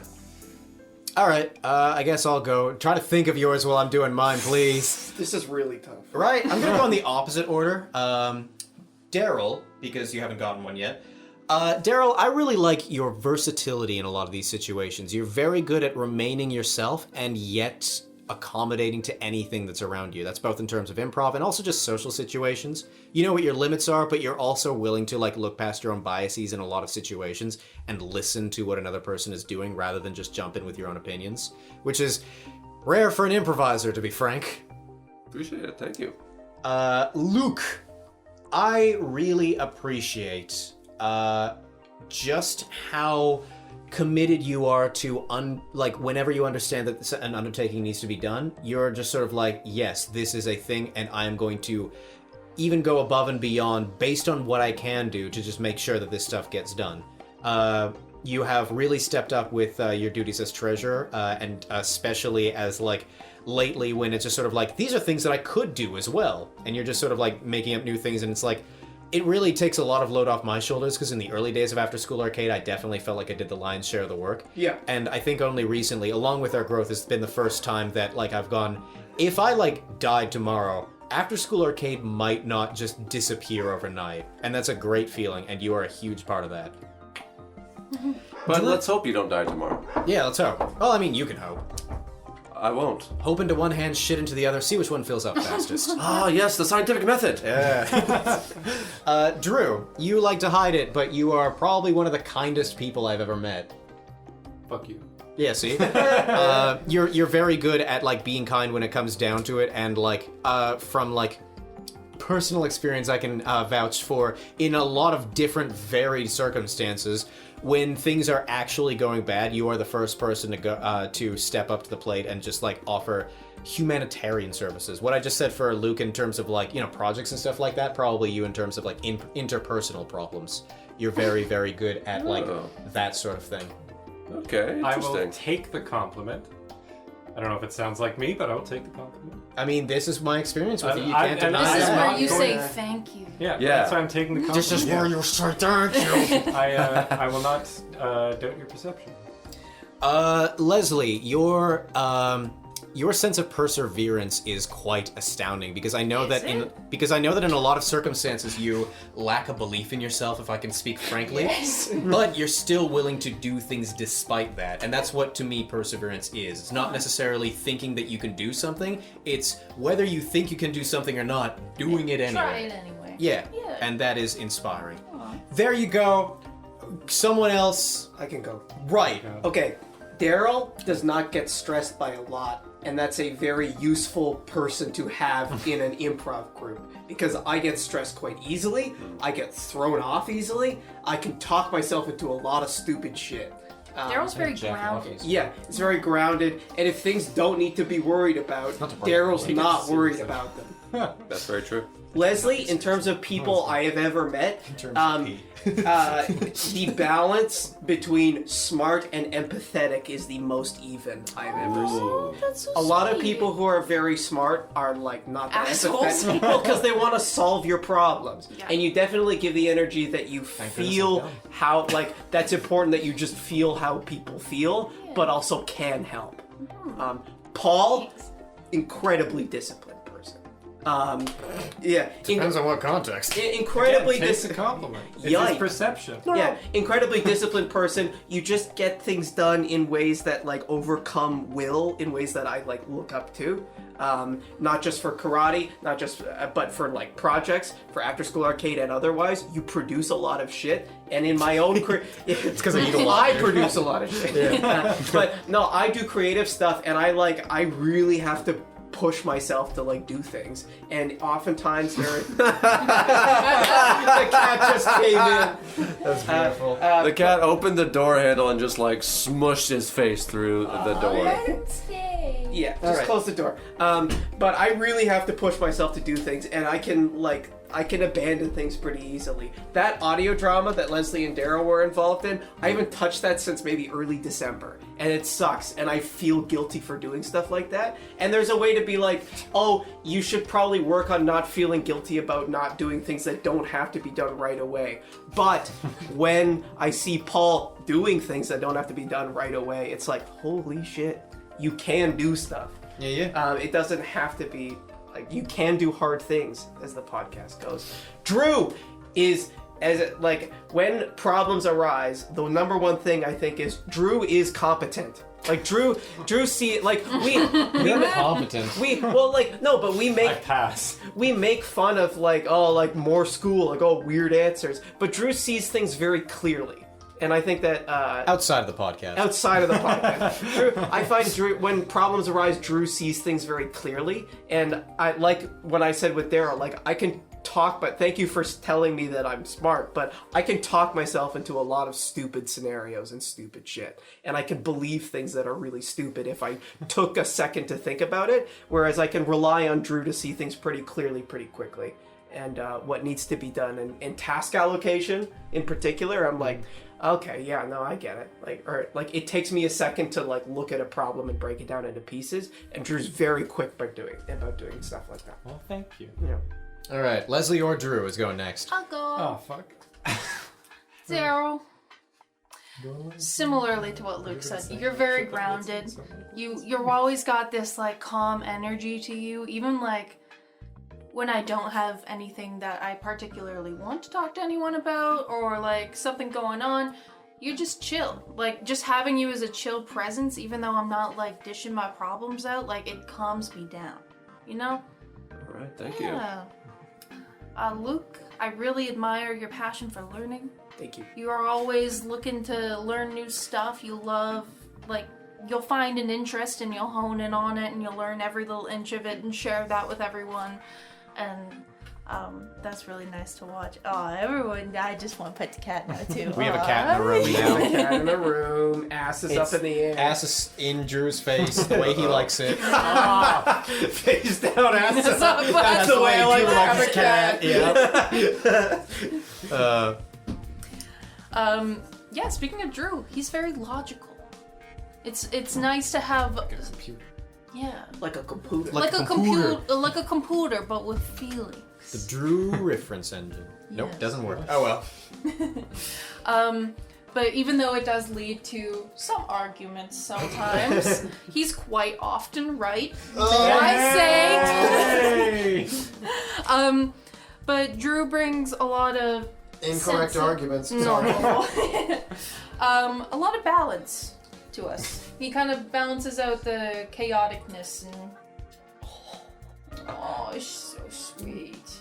S2: All right, I guess I'll go. Try to think of yours while I'm doing mine, please.
S3: This is really tough.
S2: Right, I'm gonna go in the opposite order. Daryl, because you haven't gotten one yet. Daryl, I really like your versatility in a lot of these situations. You're very good at remaining yourself and yet accommodating to anything that's around you. That's both in terms of improv and also just social situations. You know what your limits are, but you're also willing to like look past your own biases in a lot of situations and listen to what another person is doing rather than just jump in with your own opinions, which is rare for an improviser, to be frank.
S4: Appreciate it. Thank you.
S2: Luke, I really appreciate just how committed you are to whenever you understand that an undertaking needs to be done, you're just sort of like, yes, this is a thing, and I am going to even go above and beyond based on what I can do to just make sure that this stuff gets done. You have really stepped up with your duties as treasurer, and especially as like lately when it's just sort of like, these are things that I could do as well, and you're just sort of like making up new things, and it's like, it really takes a lot of load off my shoulders, because in the early days of After School Arcade, I definitely felt like I did the lion's share of the work.
S3: Yeah.
S2: And I think only recently, along with our growth, has been the first time that like I've gone, if I like died tomorrow, After School Arcade might not just disappear overnight. And that's a great feeling, and you are a huge part of that.
S4: But let's hope you don't die tomorrow.
S2: Yeah, let's hope. Well, I mean, you can hope.
S4: I won't.
S2: Hope into one hand, shit into the other, see which one fills up fastest.
S4: Ah, yes, the scientific method.
S2: Drew, you like to hide it, but you are probably one of the kindest people I've ever met.
S6: Fuck you.
S2: Yeah, see? You're very good at like being kind when it comes down to it, and like from like personal experience I can vouch for in a lot of different varied circumstances. When things are actually going bad, you are the first person to go to step up to the plate and just like offer humanitarian services. What I just said for Luke in terms of like, you know, projects and stuff like that, probably you in terms of like interpersonal problems. You're very, very good at like that sort of thing.
S4: Okay,
S6: I will
S4: interesting.
S6: take the compliment. I don't know if it sounds like me, but I will take the compliment.
S2: I mean, this is my experience with you. You
S6: I-
S2: can't
S6: and
S2: deny
S5: This is
S6: I'm
S2: that.
S5: where
S6: not
S5: you
S6: going
S5: say
S6: to-
S5: thank you.
S6: Yeah,
S4: Yeah.
S6: that's why I'm taking the compliment.
S2: This is where you say thank you.
S6: I will not doubt your perception.
S2: Leslie, your sense of perseverance is quite astounding, because I know that in a lot of circumstances you lack a belief in yourself, if I can speak frankly.
S5: Yes.
S2: But you're still willing to do things despite that, and that's what to me perseverance is. It's not necessarily thinking that you can do something; it's whether you think you can do something or not, doing it anyway.
S5: Try it anyway.
S2: Yeah,
S5: Yeah.
S2: and that is inspiring. There you go. Someone else,
S3: I can go.
S2: right?
S3: Okay, Daryl does not get stressed by a lot, and that's a very useful person to have in an improv group, because I get stressed quite easily, I get thrown off easily, I can talk myself into a lot of stupid shit.
S5: Daryl's very grounded.
S3: Yeah, it's very grounded, and if things don't need to be worried about, Daryl's not worried about them.
S4: That's very true.
S3: Leslie, in terms of people I have ever met, the balance between smart and empathetic is the most even I've ever seen.
S5: Oh, that's so
S3: A lot of
S5: sweet.
S3: people who are very smart are like not that
S5: Assholes.
S3: empathetic. Well, because they want to solve your problems,
S5: Yeah.
S3: and you definitely give the energy that you
S2: goodness
S3: feel
S2: I'm
S3: how like that's important that you just feel how people feel, but also can help. Paul, incredibly disciplined person. Yeah,
S2: Depends on what context.
S3: incredibly
S6: Takes a
S3: disciplined.
S6: compliment. It's
S3: Yikes.
S6: his perception.
S3: Yeah, incredibly disciplined person. You just get things done in ways that like overcome will, in ways that I like look up to. Not just for karate, not just, but for like projects, for after school arcade and otherwise. You produce a lot of shit, and in my own it's
S2: 'cause I eat a lot,
S3: I
S2: dude.
S3: produce a lot of shit. But no, I do creative stuff, and I really have to push myself to like do things, and oftentimes there. The cat just came in.
S2: That's beautiful.
S4: The cat opened the door handle and just like smushed his face through the door.
S3: Yeah, just close the door. But I really have to push myself to do things, and I can abandon things pretty easily. That audio drama that Leslie and Daryl were involved in, I haven't touched that since maybe early December, and it sucks, and I feel guilty for doing stuff like that. And there's a way to be like, oh, you should probably work on not feeling guilty about not doing things that don't have to be done right away. But when I see Paul doing things that don't have to be done right away, it's like, holy shit, you can do stuff.
S2: Yeah.
S3: It doesn't have to be like you can do hard things, as the podcast goes. Drew is like when problems arise, the number one thing I think is Drew is competent. Like Drew see like we
S2: Competent.
S3: we well like no, but we
S6: I
S3: make
S6: pass.
S3: we make fun of like oh like more school like oh weird answers, but Drew sees things very clearly. And I think that
S2: Outside of the podcast.
S3: outside of the podcast. Drew, I find Drew, when problems arise, Drew sees things very clearly. And I like when I said with Daryl, like I can talk, but thank you for telling me that I'm smart, but I can talk myself into a lot of stupid scenarios and stupid shit. And I can believe things that are really stupid if I took a second to think about it, whereas I can rely on Drew to see things pretty clearly, pretty quickly. And what needs to be done. And in task allocation, in particular, I'm like, okay, yeah, no, I get it. Like it takes me a second to like look at a problem and break it down into pieces. And Drew's very quick about doing stuff like that.
S6: Well, thank you.
S3: Yeah.
S2: All right, Leslie or Drew is going next.
S5: I'll go.
S6: Oh, fuck.
S5: Daryl. Similarly to what Luke said, you're very grounded. You're always got this like calm energy to you, even like when I don't have anything that I particularly want to talk to anyone about or like something going on, you just chill. Like just having you as a chill presence, even though I'm not like dishing my problems out, like it calms me down, you know?
S4: All right, thank you.
S5: Yeah. Luke, I really admire your passion for learning.
S3: Thank you.
S5: You are always looking to learn new stuff. You love, like, you'll find an interest and you'll hone in on it and you'll learn every little inch of it and share that with everyone. And that's really nice to watch. Oh, everyone, I just want to pet the cat now, too.
S2: We have a cat in the room
S3: We have a
S2: now.
S3: cat in the room, ass is up in the air.
S2: Ass is in Drew's face, the way he likes it.
S3: Face down, ass is up.
S5: That's
S3: That's the way I like
S2: Drew
S3: to have
S2: likes
S3: a cat.
S2: Yeah.
S5: Yeah, speaking of Drew, he's very logical. It's nice to have... Yeah.
S3: Like a computer.
S5: Like a
S2: computer.
S5: computer, but with feelings.
S2: The Drew reference engine. Nope,
S5: Yes.
S2: doesn't work. Oh well.
S5: But even though it does lead to some arguments sometimes, he's quite often right. Dare I say? But Drew brings a lot of
S2: Incorrect
S5: sense of-
S2: arguments.
S5: No.
S2: Sorry.
S5: A lot of balance to us. He kind of balances out the chaoticness and oh, it's so sweet.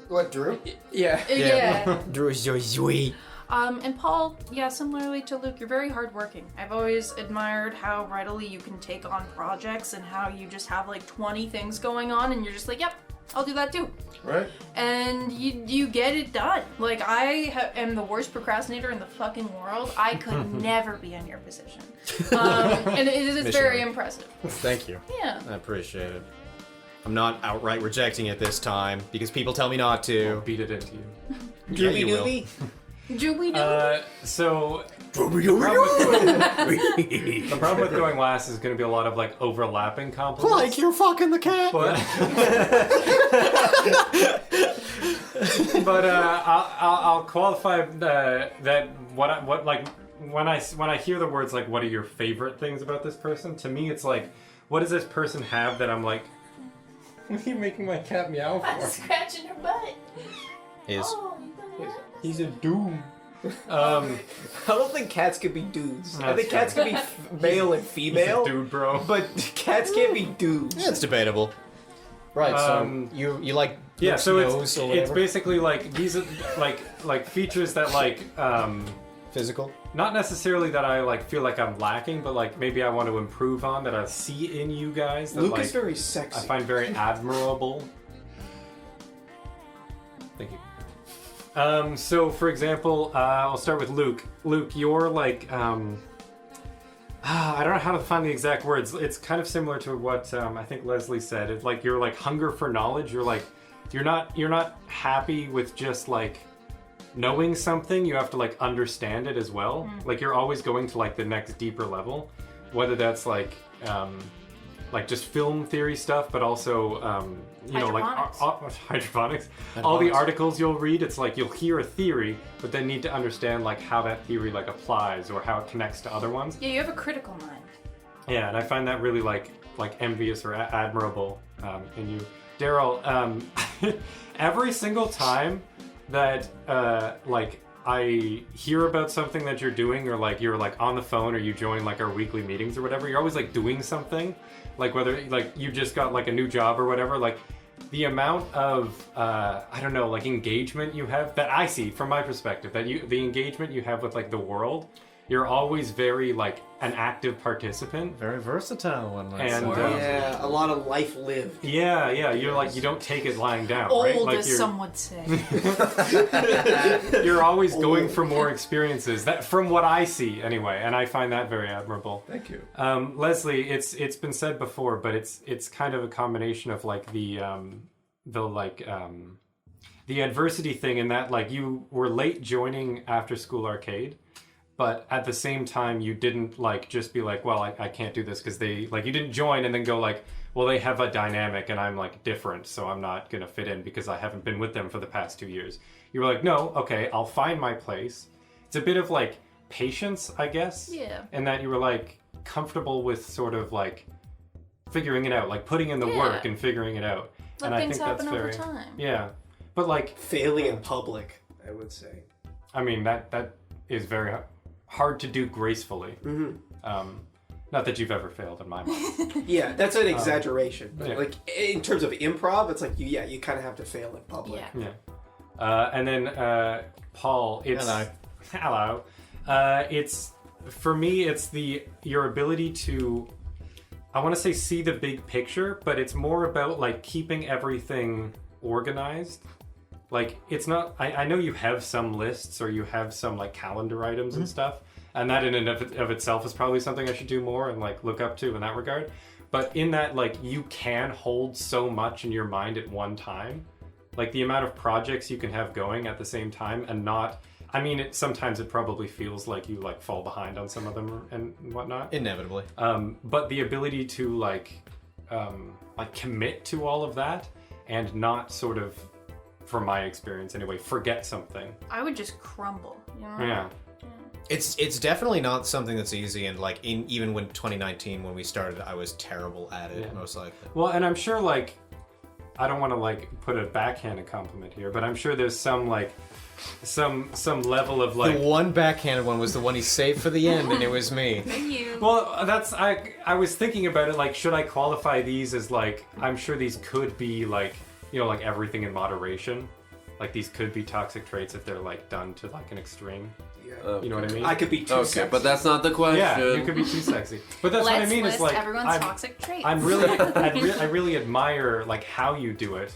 S2: What, Drew?
S3: Yeah.
S5: Yeah.
S2: Drew is so sweet.
S5: And Paul, yeah, similarly to Luke, you're very hardworking. I've always admired how readily you can take on projects and how you just have like 20 things going on and you're just like, yep, I'll do that too.
S2: Right.
S5: And you get it done. Like, I am the worst procrastinator in the fucking world. I could never be in your position. And it is very impressive.
S2: Thank you.
S5: Yeah.
S2: I appreciate it. I'm not outright rejecting it this time because people tell me not to.
S6: Beat it into you.
S2: Yeah,
S3: Doobie
S2: you will.
S3: doobie.
S6: So the problem with going last is going to be a lot of like overlapping compliments.
S2: Like you're fucking the cat.
S6: But I'll qualify that what like when I hear the words like what are your favorite things about this person? To me, it's like what does this person have that I'm like. What are you making my cat meow for?
S5: I'm scratching her butt.
S2: Is
S5: Oh, you thought that?
S6: He's a doom.
S3: I don't think cats could be dudes. I think
S6: That's
S3: cats could be male and female.
S6: Dude, bro.
S3: But cats can't be dudes.
S2: yeah, it's debatable. Right. So you like
S6: Yeah,
S2: Luke's
S6: so
S2: nose or
S6: it's
S2: whatever?
S6: basically like these are like features that like
S2: Physical.
S6: not necessarily that I like feel like I'm lacking, but like maybe I want to improve on that I see in you guys that
S3: Luke
S6: like
S3: is very
S6: I
S3: sexy.
S6: find very admirable. Thank you. So for example, I'll start with Luke. Luke, you're like I don't know how to find the exact words. It's kind of similar to what I think Leslie said. It's like you're like hunger for knowledge. You're like you're not happy with just like knowing something. You have to like understand it as well. Like you're always going to like the next deeper level, whether that's like just film theory stuff, but also you know like hydroponics. All the articles you'll read, it's like you'll hear a theory, but then need to understand like how that theory like applies or how it connects to other ones.
S5: Yeah, you have a critical mind.
S6: Yeah, and I find that really like envious or admirable in you, Daryl. Every single time that like I hear about something that you're doing, or like you're like on the phone, or you join like our weekly meetings or whatever, you're always like doing something. Like whether like you just got like a new job or whatever, like the amount of I don't know, like engagement you have that I see from my perspective, the engagement you have with like the world, you're always very like an active participant.
S2: Very versatile one.
S6: And
S3: Yeah, a lot of life lived.
S6: yeah, you're like you don't take it lying down,
S5: Old,
S6: right? Like
S5: as some would say.
S6: you're always going for more experiences. That from what I see anyway, and I find that very admirable.
S1: Thank you.
S6: Leslie, it's been said before, but it's kind of a combination of like the adversity thing in that like you were late joining After School Arcade, but at the same time you didn't like just be like, well, I can't do this because they like you didn't join and then go like, well, they have a dynamic and I'm like different, so I'm not gonna fit in because I haven't been with them for the past 2 years. You were like, no, okay, I'll find my place. It's a bit of like patience, I guess.
S5: Yeah.
S6: And that you were like comfortable with sort of like figuring it out, like putting in the
S5: Yeah.
S6: work and figuring it out.
S5: Let
S6: and I
S5: things
S6: think that's
S5: happen over
S6: very
S5: time.
S6: yeah. But like
S3: Failing in public, I would say.
S6: I mean that is very hard to do gracefully. Not that you've ever failed in my mind.
S3: Yeah, that's an exaggeration. But
S6: yeah.
S3: like in terms of improv, it's like you kind of have to fail in public.
S5: Yeah.
S6: Yeah. And then Paul, it's hello. It's for me, it's your ability to, I want to say see the big picture, but it's more about like keeping everything organized. Like it's not. I know you have some lists or you have some like calendar items and stuff, and that in and of itself is probably something I should do more and like look up to in that regard. But in that, like you can hold so much in your mind at one time, like the amount of projects you can have going at the same time and not. I mean, sometimes it probably feels like you like fall behind on some of them and whatnot.
S2: Inevitably.
S6: But the ability to like commit to all of that and not sort of, from my experience anyway, forget something.
S5: I would just crumble. You know?
S6: Yeah.
S2: It's definitely not something that's easy, and like even when 2019 when we started, I was terrible at it, most likely.
S6: Well, and I'm sure like I don't want to like put a backhanded compliment here, but I'm sure there's some like some level of like
S2: The one backhanded one was the one he saved for the end, and it was me.
S5: Thank you.
S6: Well, that's I was thinking about it like should I qualify these as like I'm sure these could be like like everything in moderation. Like these could be toxic traits if they're like done to like an extreme.
S3: Yeah.
S6: You know what I mean?
S3: I could be too
S4: Okay,
S3: sexy.
S4: but that's not the question.
S6: Yeah, you could be too sexy. But that's what I
S5: Let's
S6: mean.
S5: list
S6: It's like
S5: everyone's toxic traits.
S6: I'm really, I really admire like how you do it,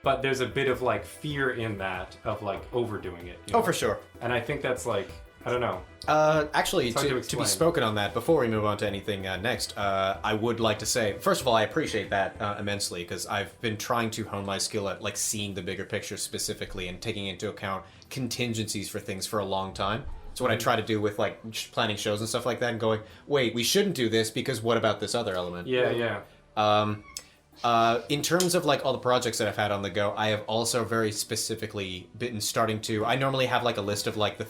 S6: but there's a bit of like fear in that of like overdoing it. you
S2: Oh,
S6: know?
S2: for sure.
S6: And I think that's like I don't know.
S2: Actually,
S6: hard to
S2: to be
S6: explain.
S2: spoken on that, before we move on to anything next, I would like to say, first of all, I appreciate that immensely, because I've been trying to hone my skill at like seeing the bigger picture specifically and taking into account contingencies for things for a long time. It's what I try to do with like planning shows and stuff like that, and going, wait, we shouldn't do this because what about this other element?
S6: Yeah.
S2: In terms of like all the projects that I've had on the go, I have also very specifically been starting to. I normally have like a list of like the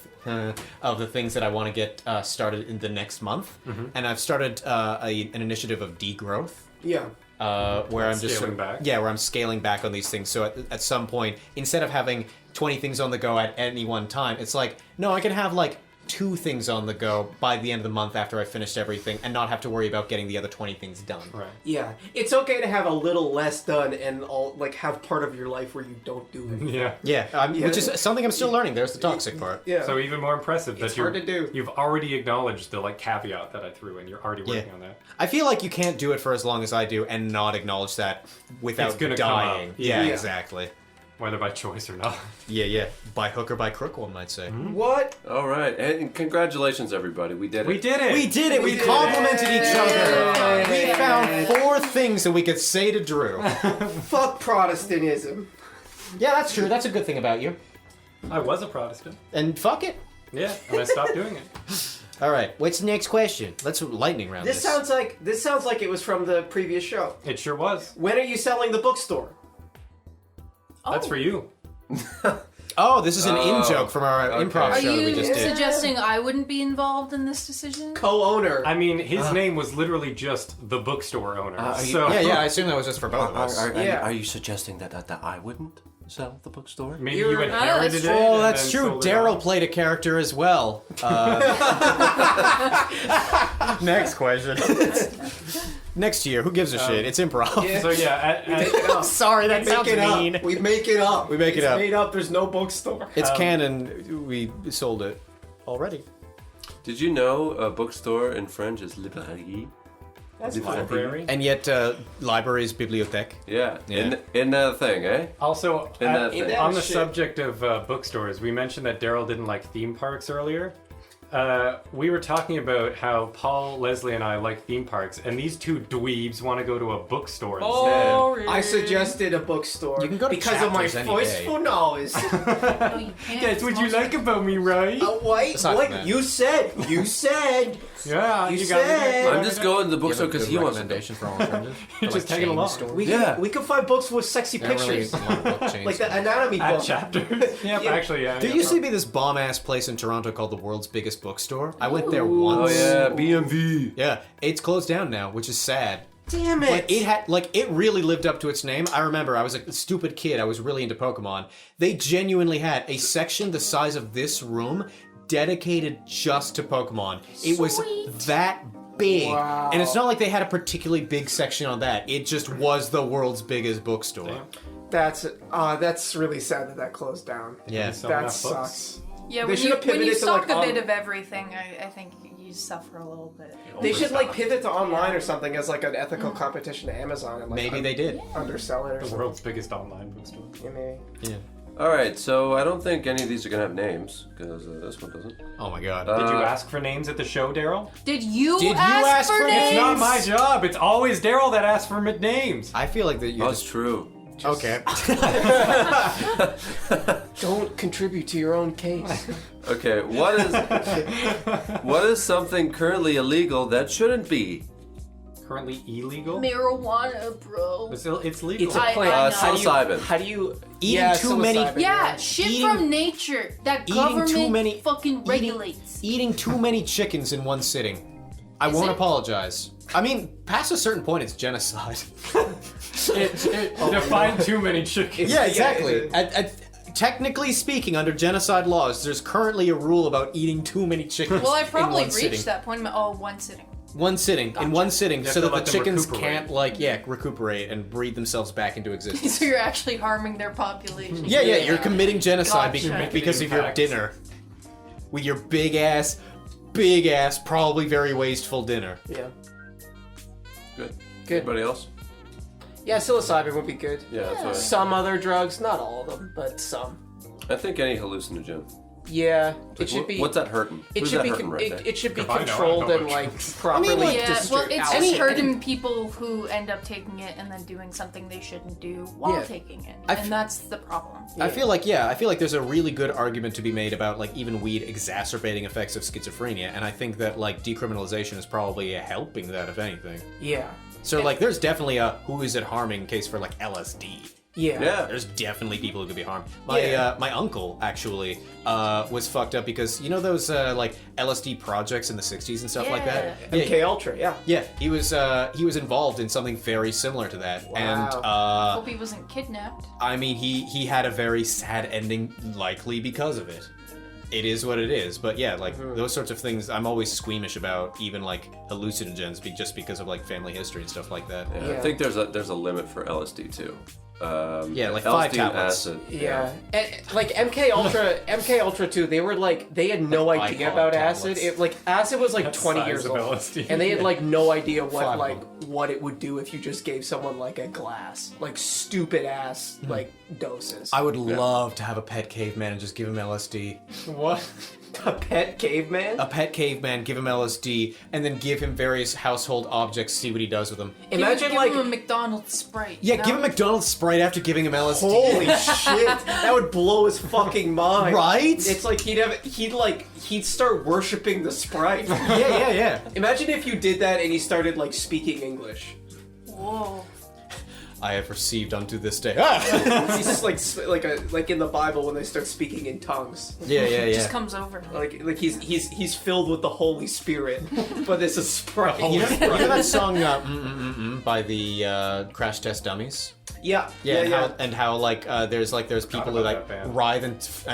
S2: things that I want to get started in the next month, and I've started an initiative of degrowth.
S3: Yeah.
S2: Where I'm just
S6: Scaling back.
S2: Yeah, where I'm scaling back on these things. So at some point, instead of having 20 things on the go at any one time, it's like, no, I can have like 2 things on the go by the end of the month after I finished everything, and not have to worry about getting the other 20 things done.
S6: Right.
S3: Yeah. It's okay to have a little less done and have part of your life where you don't do it.
S6: Yeah.
S2: Yeah, which is something I'm still learning. There's the toxic part.
S3: Yeah.
S6: So even more impressive that
S3: It's hard to do.
S6: You've already acknowledged the like caveat that I threw in. You're already working on that.
S2: I feel like you can't do it for as long as I do and not acknowledge that without
S6: It's gonna come
S2: dying.
S6: up.
S2: Yeah,
S3: Yeah.
S2: exactly.
S6: Whether by choice or not.
S2: Yeah. By hook or by crook, one might say.
S3: What?
S4: All right, and congratulations, everybody. We did it.
S6: We did it!
S2: We did it! We
S3: did it.
S2: complimented each other!
S3: Yay.
S2: We found 4 things that we could say to Drew.
S3: Fuck Protestantism.
S2: Yeah, that's true. That's a good thing about you.
S6: I was a Protestant.
S2: And fuck it.
S6: Yeah, and I stopped doing it.
S2: All right, what's the next question? Let's lightning round
S3: This sounds like it was from the previous show.
S6: It sure was.
S3: When are you selling the bookstore?
S6: That's for you.
S2: Oh, this is an in-joke from our
S4: okay.
S2: improv
S5: Are
S2: show that we
S5: you
S2: just did.
S5: suggesting I wouldn't be involved in this decision?
S3: Co-owner.
S6: I mean, his name was literally just the bookstore owner.
S4: are you-
S6: So
S2: Yeah, I assume that was just for both of us.
S3: Yeah.
S4: Are you suggesting that I wouldn't sell the bookstore?
S6: maybe
S3: You're-
S6: you inherited
S5: that's
S6: it.
S5: true.
S2: Oh,
S6: and
S2: that's
S6: then
S2: true.
S6: sold it
S2: Daryl
S6: on.
S2: played a character as well. Next question. Next year, who gives a shit? It's improv.
S3: Yeah.
S6: So yeah,
S3: Make it up.
S2: Sorry, that
S3: Make
S2: sounds
S3: it up.
S2: mean.
S3: We make it up.
S2: We make it
S3: It's
S2: up.
S3: made up. There's no bookstore.
S2: It's canon. We sold it already.
S4: Did you know a bookstore in French is librairie?
S3: That's
S6: library.
S2: And yet, library is bibliothèque.
S4: Yeah.
S2: Yeah.
S4: In that thing, eh?
S6: Also,
S4: In that thing.
S6: on the
S3: shit.
S6: subject of bookstores, we mentioned that Daryl didn't like theme parks earlier. We were talking about how Paul, Leslie, and I like theme parks, and these 2 dweebs want to go to a bookstore instead.
S3: I suggested a bookstore
S2: You can go to
S3: because of my
S2: Chapters any
S3: forceful knowledge.
S5: No, you can't.
S6: That's what you like about me, right?
S3: Wait,
S2: Aside from
S3: what?
S2: that.
S3: You said.
S6: Yeah,
S3: You
S6: got
S3: said-
S4: I'm just going to the bookstore because he wants to go.
S2: recommendation for alternatives.
S6: You're just tagging along.
S3: We can find books with sexy pictures, like the anatomy
S6: At
S3: book.
S6: chapters. Yep,
S3: Yeah.
S6: actually, yeah.
S2: There
S6: yeah,
S2: used to be this bomb-ass place in Toronto called the world's biggest bookstore. I went there once.
S4: Oh yeah, BMV.
S2: Yeah, it's closed down now, which is sad.
S3: Damn it!
S2: But it really lived up to its name. I remember I was a stupid kid. I was really into Pokemon. They genuinely had a section the size of this room dedicated just to Pokemon. It was
S5: Sweet.
S2: that big.
S3: Wow.
S2: And it's not like they had a particularly big section on that. It just was the world's biggest bookstore.
S6: Damn.
S3: That's really sad that closed down.
S2: Yeah.
S6: So
S3: That
S6: enough books.
S3: sucks.
S5: Yeah,
S3: They
S5: when
S3: should
S5: you,
S3: have
S5: when you
S3: pivoted to,
S5: stock
S3: like,
S5: a bit
S3: on-
S5: of everything, I think you suffer a little bit.
S3: They should like pivot to online or something as like an ethical competition to Amazon and like
S2: Maybe they did.
S3: undersell it or
S6: The
S3: something.
S6: world's biggest online bookstore.
S3: Yeah, maybe.
S2: Yeah.
S4: All right, so I don't think any of these are gonna have names because this one doesn't.
S2: Oh my god.
S6: Did you ask for names at the show, Daryl?
S5: Did you,
S2: Did you
S5: ask,
S2: ask
S5: for
S2: for
S5: names?
S6: It's not my job. It's always Daryl that asks for names.
S2: I feel like that you're
S4: That's
S2: just...
S4: true.
S2: Okay.
S3: Don't contribute to your own case.
S4: Okay, what is something currently illegal that shouldn't be?
S6: Currently illegal.
S5: Marijuana, bro.
S6: It's legal.
S3: It's a
S5: I
S3: plant.
S5: know.
S4: Psilocybin.
S3: How do you
S2: Eating too many-
S3: psilocybin,
S5: Yeah, shit
S2: Eating-
S5: from nature that
S2: eating
S5: government
S2: too many-
S5: fucking regulates.
S2: Eating too many chickens in one sitting. I
S5: Is
S2: won't
S5: it?
S2: apologize. I mean, past a certain point, it's genocide.
S6: It defined too many chickens.
S2: Yeah, exactly. Technically speaking, under genocide laws, there's currently a rule about eating too many chickens.
S5: Well, I
S2: in
S5: probably
S2: one sitting.
S5: reached that point. One sitting.
S2: One sitting, in one sitting,
S6: have
S2: so
S6: to
S2: that the
S6: let them
S2: chickens
S6: recuperate.
S2: can't, recuperate and breed themselves back into existence.
S5: So you're actually harming their population.
S2: Yeah, you're committing genocide
S5: Gotcha.
S2: because of your
S6: Impact.
S2: dinner. With your big ass, probably very wasteful dinner.
S3: Yeah.
S4: Good.
S3: Good.
S4: Anybody else?
S3: Yeah, psilocybin would be good.
S4: Yeah, that's what
S3: Some other drugs, not all of them, but some.
S4: I think any hallucinogen.
S3: Yeah, it should be.
S4: What's that hurting?
S3: It
S4: Who's
S3: should
S4: that
S3: be.
S4: hurting right there?
S3: It should be
S6: If I know, I
S3: controlled
S6: know
S3: and
S6: which
S3: like
S6: one.
S3: properly.
S5: Yeah, well, it's
S3: out.
S5: just hurting people who end up taking it and then doing something they shouldn't do while
S3: Yeah.
S5: taking it,
S2: I f-
S5: and that's the problem.
S2: I feel like there's a really good argument to be made about like even weed exacerbating effects of schizophrenia, and I think that like decriminalization is probably helping that if anything.
S3: Yeah.
S2: So like there's definitely a who is it harming case for like LSD.
S3: Yeah.
S4: Yeah.
S2: There's definitely people who could be harmed.
S3: Yeah.
S2: My uncle actually was fucked up because you know those like LSD projects in the 60s and stuff like that.
S5: Yeah.
S3: MK Ultra. Yeah.
S2: Yeah, he was involved in something very similar to that, and
S5: Hope he wasn't kidnapped.
S2: I mean he had a very sad ending, likely because of it. It is what it is, but yeah, like those sorts of things, I'm always squeamish about, even like hallucinogens, just because of like family history and stuff like that.
S4: Yeah, I think there's a limit for LSD too.
S2: Yeah, like
S4: LSD
S2: 5
S4: and
S2: tablets.
S4: acid.
S3: Yeah. And, like MK Ultra too. They were like they had no
S2: Like
S3: idea
S2: icon
S3: about
S2: tablets.
S3: acid. Like acid was like
S6: That's
S3: 20
S6: size
S3: years
S6: of
S3: old,
S6: LSD.
S3: and they had like no idea what
S2: Five
S3: like
S2: of
S3: what it would do if you just gave someone like a glass, like stupid ass like doses.
S2: I would love to have a pet caveman and just give him LSD.
S6: What?
S3: A pet caveman.
S2: A pet caveman, give him LSD, and then give him various household objects, see what he does with them.
S3: Imagine
S5: give
S3: like
S5: him a McDonald's Sprite.
S2: Yeah,
S5: you know?
S2: give him McDonald's Sprite after giving him LSD.
S3: holy shit, that would blow his fucking mind.
S2: Right?
S3: It's like he'd start worshiping the Sprite.
S2: Yeah.
S3: Imagine if you did that and he started like speaking English.
S5: Whoa.
S2: I have received unto this day.
S3: He's just like in the Bible when they start speaking in tongues.
S2: Yeah.
S5: Just comes over.
S3: Like he's filled with the Holy Spirit, but it's a Sprite.
S2: You know that song by the Crash Test Dummies?
S3: Yeah.
S2: How like there's people who
S6: about
S2: like
S6: that band.
S2: writhe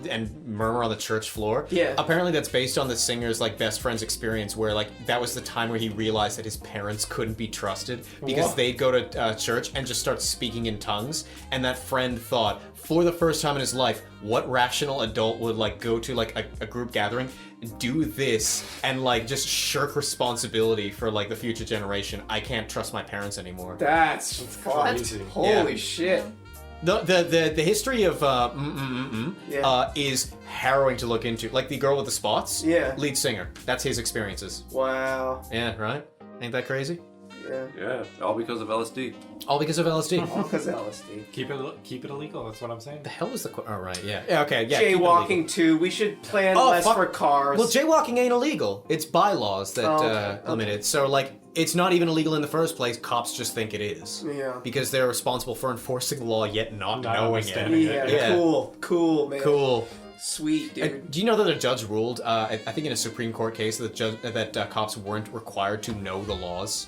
S2: and murmur on the church floor.
S3: Yeah.
S2: Apparently that's based on the singer's like best friend's experience, where like that was the time where he realized that his parents couldn't be trusted because
S6: What?
S2: they'd go to church and just start speaking in tongues, and that friend thought for the first time in his life, what rational adult would like go to like a group gathering, do this, and like just shirk responsibility for like the future generation? I can't trust my parents anymore.
S3: That's fucked.
S6: crazy.
S3: Holy
S2: Yeah.
S3: shit.
S2: The history of is harrowing to look into. Like the girl with the spots,
S3: Yeah.
S2: lead singer. That's his experiences.
S3: Wow.
S2: Yeah, right? Ain't that crazy?
S3: Yeah.
S4: Yeah, all because of LSD.
S2: All because of LSD.
S3: All because of LSD.
S6: Keep it illegal. That's what I'm saying.
S2: The hell is the? Oh right, yeah. Yeah, okay, yeah. keep it
S3: Jaywalking
S2: legal.
S3: too. We should plan
S2: Oh,
S3: less
S2: fuck.
S3: for cars.
S2: Well, jaywalking ain't illegal. It's bylaws that
S3: Okay.
S2: limit it. So like, it's not even illegal in the first place. Cops just think it is.
S3: Yeah.
S2: Because they're responsible for enforcing the law yet not knowing it.
S6: understanding it.
S3: Yeah.
S2: Yeah.
S3: Cool, man.
S2: Cool.
S3: Sweet, dude.
S2: Do you know that a judge ruled? I think in a Supreme Court case that cops weren't required to know the laws.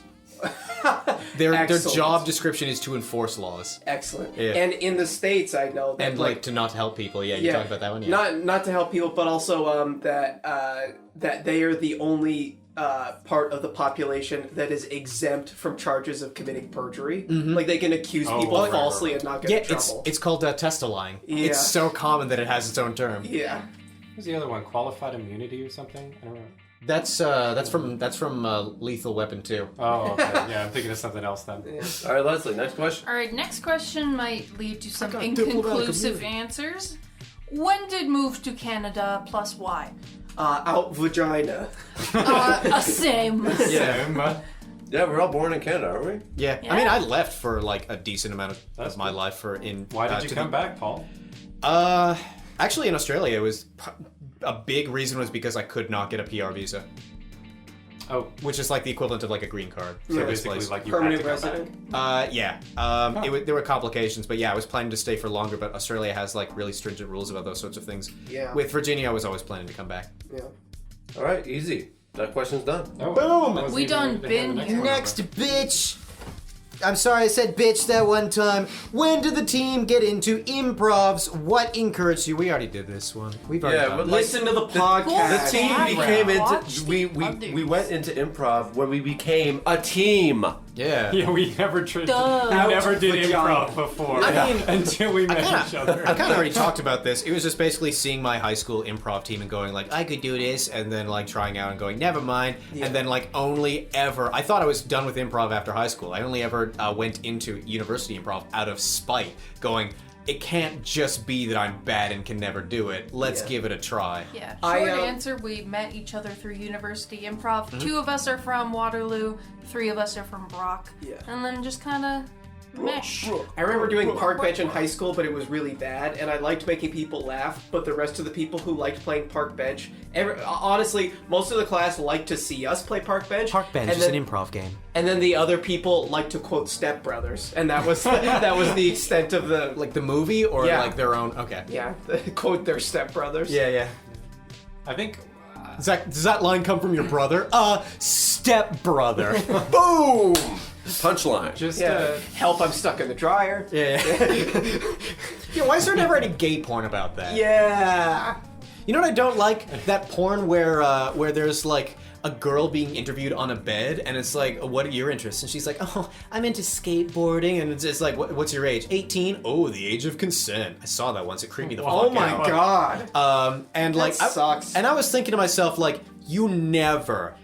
S2: Their
S3: Excellent.
S2: job description is to enforce laws
S3: Excellent.
S2: Yeah.
S3: And in the States, I know that
S2: and like to not help people. Yeah, you
S3: yeah,
S2: talked about that one. Yeah.
S3: not to help people, but also that they are the only part of the population that is exempt from charges of committing perjury. Like they can accuse people
S6: right,
S3: falsely
S6: right,
S3: and not get
S2: yeah,
S3: in trouble.
S2: it's called testifying.
S3: Yeah.
S2: It's so common that it has its own term.
S3: Yeah.
S6: What's the other one? Qualified immunity or something? I don't know.
S2: That's from Lethal Weapon 2.
S6: Oh, okay. Yeah, I'm thinking of something else then.
S4: All right, Leslie, next question.
S5: All right, next question might lead to some
S2: got diplomatic
S5: inconclusive
S2: immunity.
S5: answers. When did move to Canada plus why?
S3: Out vagina.
S5: Same.
S2: Yeah.
S4: Yeah, we're all born in Canada, aren't we?
S2: Yeah. I mean, I left for like a decent amount
S6: That's
S2: of my
S6: cool.
S2: life for in.
S6: Why did you
S2: to
S6: come
S2: the-
S6: back, Paul?
S2: Actually, in Australia, it was a big reason was because I could not get a PR visa,
S6: Oh,
S2: which is like the equivalent of like a green card.
S3: Yeah,
S2: for this
S6: basically
S2: place.
S6: like you
S3: Permanent
S6: had to come
S3: resident.
S6: back.
S2: Yeah. There were complications, but yeah, I was planning to stay for longer. But Australia has like really stringent rules about those sorts of things.
S3: Yeah.
S2: With Virginia, I was always planning to come back.
S3: Yeah.
S4: All right, easy. That question's done.
S6: Oh,
S2: Boom!
S6: I wasn't
S5: We
S6: even
S5: done
S6: ready to
S5: been
S6: have the
S5: here.
S6: next one.
S2: bitch. I'm sorry I said bitch that one time. When did the team get into improvs? What encouraged you? We already did this one. We've already
S4: Yeah,
S2: done
S4: but
S2: this.
S3: Listen to the podcast.
S4: The team
S5: Yeah.
S4: became
S5: Watch
S4: into
S5: the
S4: we
S5: others.
S4: went into improv when we became a team.
S2: Yeah.
S6: Yeah, we never
S5: Duh.
S6: we never did
S3: Vagina.
S6: improv before.
S2: I mean,
S6: until we met each other.
S2: I kind of already talked about this. It was just basically seeing my high school improv team and going like, I could do this, and then like trying out and going, never mind, and then like only ever. I thought I was done with improv after high school. I only ever went into university improv out of spite, going, it can't just be that I'm bad and can never do it. Let's give it a try.
S5: Yeah.
S3: I,
S5: Short answer, we met each other through university improv. 2 of us are from Waterloo, 3 of us are from Brock.
S3: Yeah.
S5: And then just kind of mesh.
S3: I remember doing park bench in high school, but it was really bad, and I liked making people laugh, but the rest of the people who liked playing park bench, honestly, most of the class liked to see us play park bench.
S2: Park bench
S3: and
S2: is
S3: then,
S2: an improv game.
S3: And then the other people liked to quote Step Brothers, and that was that was the extent of the...
S2: Like the movie or
S3: Yeah.
S2: like their own? Okay.
S3: Yeah, quote their Step Brothers.
S2: Yeah.
S6: I think
S2: Does that line come from your brother? Step brother.
S3: Boom!
S4: Punchline.
S6: just
S3: Help, I'm stuck in the dryer.
S2: Yeah. Yeah, why is there never any gay porn about that?
S3: Yeah.
S2: You know what I don't like? That porn where there's like a girl being interviewed on a bed, and it's like, what are your interests? And she's like, oh, I'm into skateboarding, and it's just like, what's your age? 18? Oh, the age of consent. I saw that once. It creeped me the fuck
S3: Oh my
S2: out.
S3: god.
S2: And like,
S3: sucks.
S2: And I was thinking to myself, like, you never,